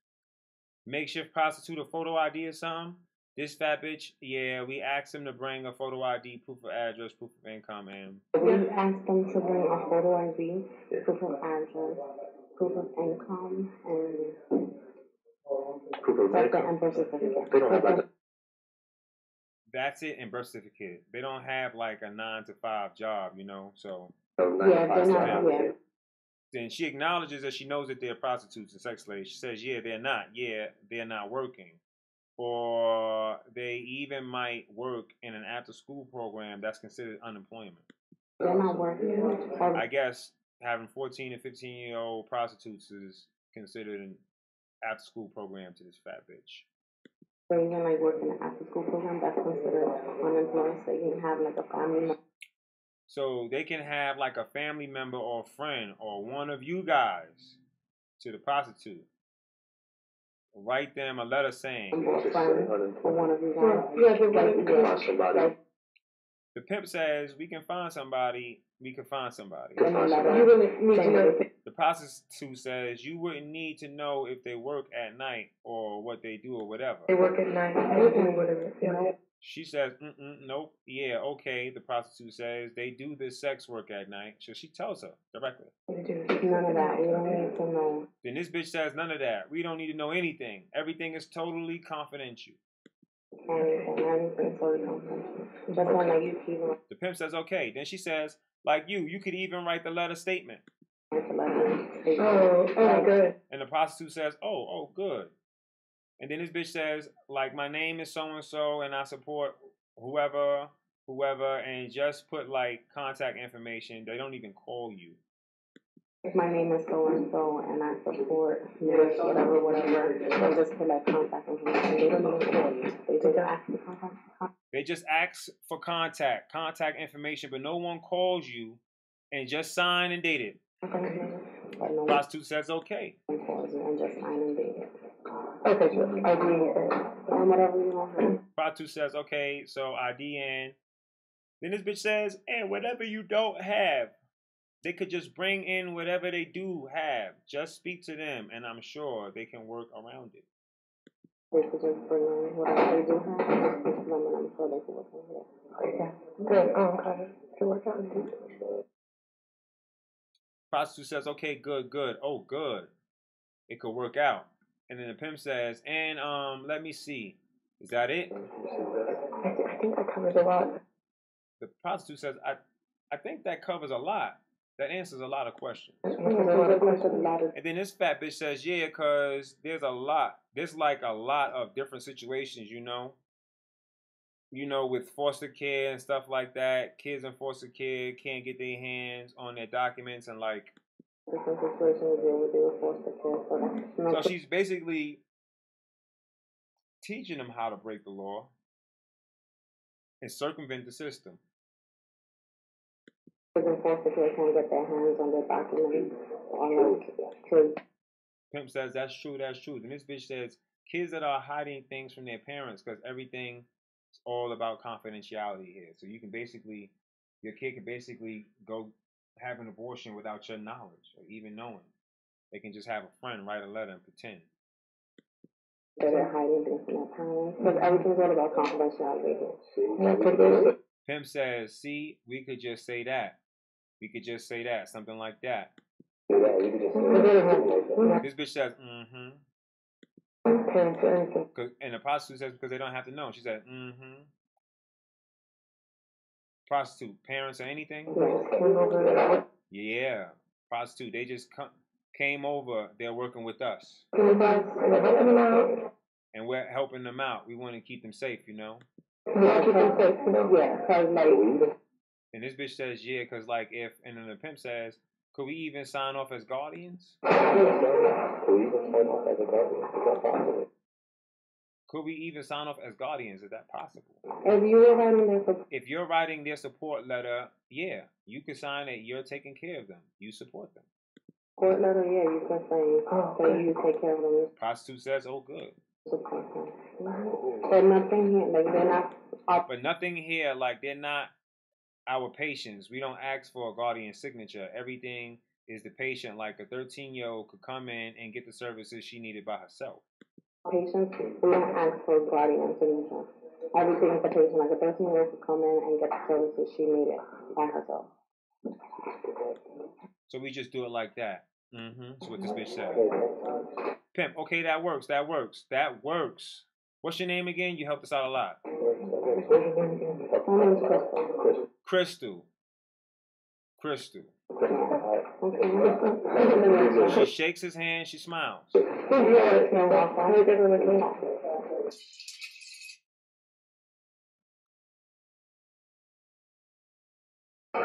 Makeshift prostitute, a photo ID or something? This fat bitch, yeah, we asked them to bring a photo ID, proof of address, proof of income, and... We asked them to bring a photo ID, proof of address, proof of income, and... Proof of income? And birth certificate. They don't have like... That's it, and birth certificate. They don't have like a 9-to-5 job, you know, so... Yeah, they're not, yeah. Then she acknowledges that she knows that they're prostitutes and sex slaves. She says, yeah, they're not. Yeah, they're not working. Or they even might work in an after-school program that's considered unemployment. They're not working. I guess having 14 and 15-year-old prostitutes is considered an after-school program to this fat bitch. They even like work in an after-school program that's considered unemployed, so you can have like a family member. So they can have like a family member or a friend or one of you guys to the prostitute. Write them a letter saying, the pimp says, we can find somebody, we can find somebody. The prostitute says, you wouldn't need to know if they work at night or what they do or whatever. They work at night. She says, nope, yeah, okay. The prostitute says, they do this sex work at night. So she tells her directly. None of that. We don't need to know. Then this bitch says, none of that. We don't need to know anything. Everything is totally confidential. Everything's totally confidential. Just one like you even. The pimp says, okay. Then she says, like you could even write the letter statement. Oh, good. And the prostitute says, oh, good. And then this bitch says, like, my name is so-and-so, and I support whoever, and just put, like, contact information. They don't even call you. My name is so-and-so, and I support this, whatever. And just put, like, contact information. They don't even call you. They just ask the contact. They just ask for contact information, but no one calls you and just sign and date it. Prostitute says okay. And just sign and date it. Okay, sure. Whatever you want. Prostitute says okay, so ID and then this bitch says, and whatever you don't have, they could just bring in whatever they do have. Just speak to them, and I'm sure they can work around it. They could just bring in whatever they do have, just speak to them, and I'm sure they can work around it. Okay, good. Okay, to work out. Prostitute says, okay, good. Oh, good. It could work out. And then the pimp says, and let me see. Is that it? I think that covers a lot. The prostitute says, I think that covers a lot. That answers a lot of questions. And then this fat bitch says, yeah, because there's a lot. There's like a lot of different situations, you know, with foster care and stuff like that. Kids in foster care can't get their hands on their documents and like. Different situations deal with foster care. So she's basically teaching them how to break the law and circumvent the system. Kids in foster care can't get their hands on their documents on kids. Pimp says that's true. And this bitch says kids that are hiding things from their parents because everything is all about confidentiality here. So you can basically, your kid can basically go have an abortion without your knowledge or even knowing. They can just have a friend write a letter and pretend. They're hiding things from their parents because everything's all about confidentiality. Pimp says, see, we could just say that. Something like that. This bitch says, mm-hmm. And the prostitute says, because they don't have to know. She said, mm-hmm. Prostitute, parents or anything? Yeah. Prostitute, they just came over. They're working with us. And we're helping them out. We want to keep them safe, you know? And this bitch says, yeah, because like if, and then the pimp says, could we even sign off as guardians? Could we even sign off as guardians? Is that possible? If you're writing their support letter, yeah, you can sign it. You're taking care of them. You support them. Support letter, yeah, you can say you take care of them. Prostitute says, oh, good. But nothing here, like they're not. But nothing here, like they're not our patients. We don't ask for a guardian signature. Everything is the patient. Like a 13-year-old could come in and get the services she needed by herself. Patients, we don't ask for a guardian signature. Everything is the patient. Like a 13-year-old could come in and get the services she needed by herself. So we just do it like that. Mm-hmm. That's what this bitch said. Pimp, okay, that works. What's your name again? You helped us out a lot. My name is Crystal. She shakes his hand. She smiles. Are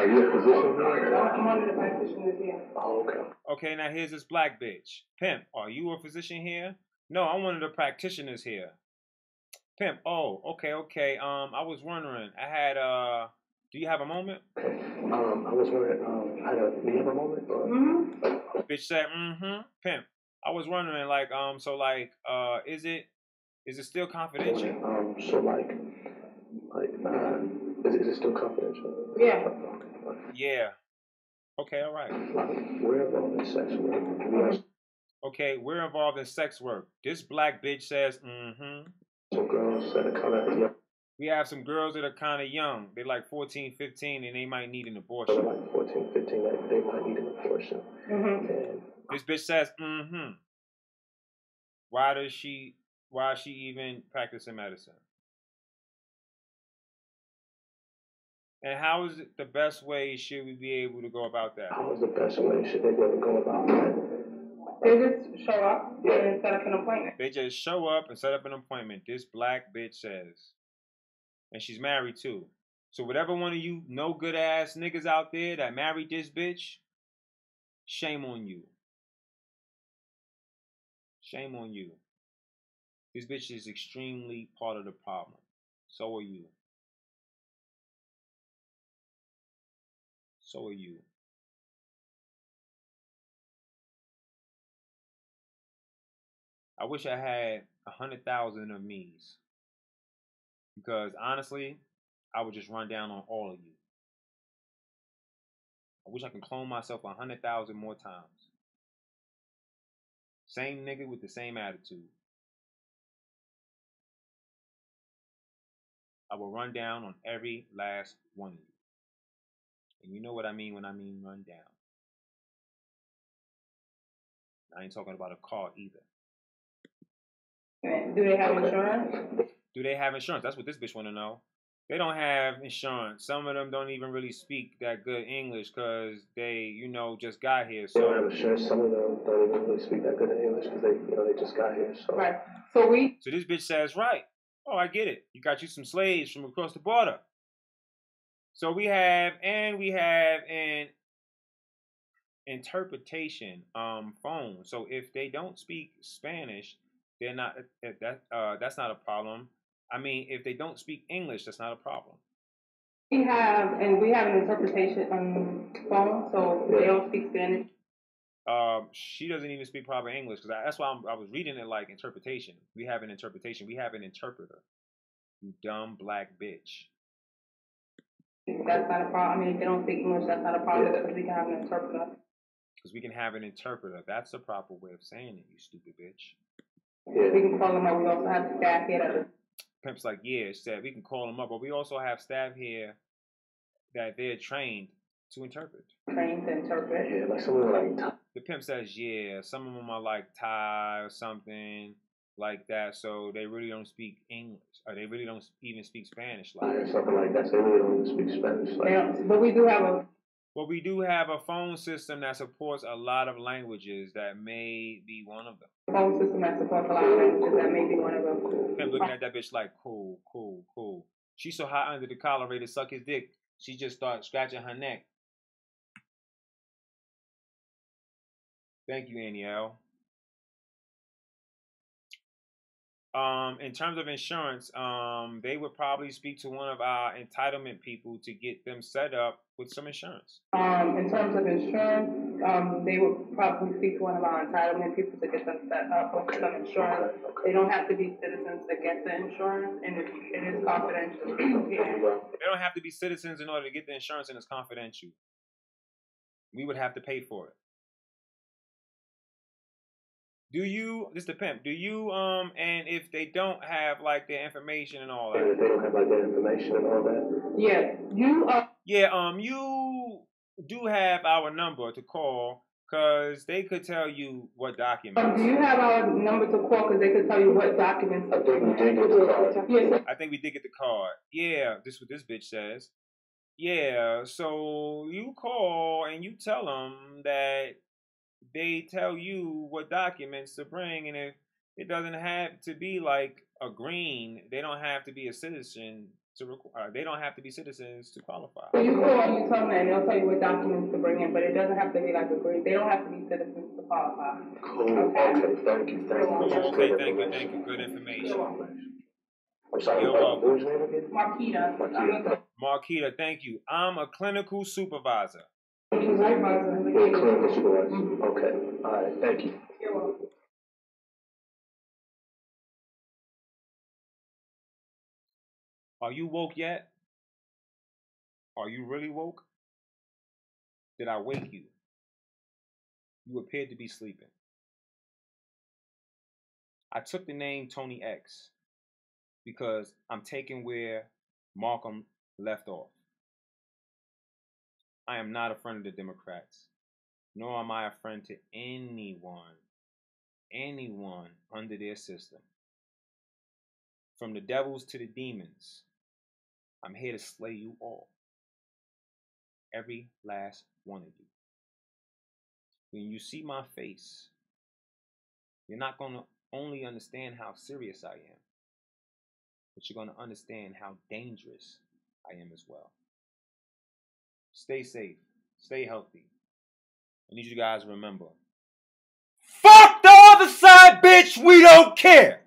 you a physician here? I'm one of the practitioners here. Oh, okay. Okay, now here's this black bitch. Pimp, are you a physician here? No, I'm one of the practitioners here. Pimp, oh, okay. I was wondering, do you have a moment? I was wondering, do you have a moment? Mm-hmm. Bitch said, mm-hmm. Pimp, I was wondering, is it still confidential? Is it still confidential? Yeah. Yeah. Okay, all right. We're involved in sex work. Okay, we're involved in sex work. This black bitch says, mm-hmm. Some girls that are kind of young. We have some girls that are kind of young. They're like 14, 15, and they might need an abortion. They're like 14, 15, they might need an abortion. Mm-hmm. And this bitch says, mm-hmm. Why is she even practicing medicine? And how is it the best way should we be able to go about that? How is the best way should they be able to go about that? They just show up and set up an appointment. They just show up and set up an appointment, this black bitch says. And she's married too. So whatever one of you no good ass niggas out there that married this bitch, shame on you. Shame on you. This bitch is extremely part of the problem. So are you. So are you. I wish I had 100,000 of me's. Because honestly, I would just run down on all of you. I wish I could clone myself 100,000 more times. Same nigga with the same attitude. I will run down on every last one of you. And you know what I mean when I mean run down. I ain't talking about a car either. Do they have insurance? Do they have insurance? That's what this bitch want to know. They don't have insurance. Some of them don't even really speak that good English because they, just got here. So They don't have insurance. Some of them don't even really speak that good English because they just got here. So right. So this bitch says, right. Oh, I get it. You got you some slaves from across the border. So we have an interpretation phone. So if they don't speak Spanish, they're not that's not a problem. I mean, if they don't speak English, that's not a problem. We have an interpretation phone, so they don't speak Spanish. She doesn't even speak proper English because that's why I was reading it like interpretation. We have an interpretation. We have an interpreter. You dumb black bitch. That's not a problem. I mean, if they don't speak English, that's not a problem because we can have an interpreter. Because we can have an interpreter. That's the proper way of saying it, you stupid bitch. Yeah. We can call them up. We also have staff here. Pimp's like, yeah, said we can call them up, but we also have staff here that they're trained to interpret. Trained to interpret? Yeah, like some of them are like Thai. The pimp says, yeah, some of them are like Thai or something like that, so they really don't speak English, or they really don't even speak Spanish. Like something like that, so they really don't even speak Spanish. Like. Yeah, but we do have a phone system that supports a lot of languages. That may be one of them. Phone system that supports a lot of languages. That may be one of them. Pimp looking at that bitch like, cool. She's so hot under the collar, ready to suck his dick. She just started scratching her neck. Thank you, Aniel. In terms of insurance, they would probably speak to one of our entitlement people to get them set up with some insurance. In terms of insurance, they would probably speak to one of our entitlement people to get them set up with some insurance. They don't have to be citizens to get the insurance, and it is confidential. Yeah. They don't have to be citizens in order to get the insurance, and it's confidential. We would have to pay for it. This the pimp, and if they don't have like their information and all that. And if they don't have like their information and all that. Yeah, you do have our number to call because they could tell you what documents. Do you have our number to call because they could tell you what documents? I think we did get the card. Yes. I think we did get the card. Yeah, this is what this bitch says. Yeah, so you call and you tell them that they tell you what documents to bring, and if it doesn't have to be like a green, they don't have to be a citizen to they don't have to be citizens to qualify. So you call and you tell them that, and they'll tell you what documents to bring in, but it doesn't have to be like a green. They don't have to be citizens to qualify. Cool. Okay. Thank you. Okay, thank you. Good information. I'm sorry. You're welcome. What was your name again? Marquita. Marquita, thank you. I'm a clinical supervisor. You're a clinical supervisor. Okay. All right. Thank you. You're welcome. Are you woke yet? Are you really woke? Did I wake you? You appeared to be sleeping. I took the name Tony X because I'm taking where Malcolm left off. I am not a friend of the Democrats, nor am I a friend to anyone under their system. From the devils to the demons, I'm here to slay you all. Every last one of you. When you see my face, you're not going to only understand how serious I am, but you're going to understand how dangerous I am as well. Stay safe. Stay healthy. I need you guys to remember. Fuck the other side, bitch! We don't care!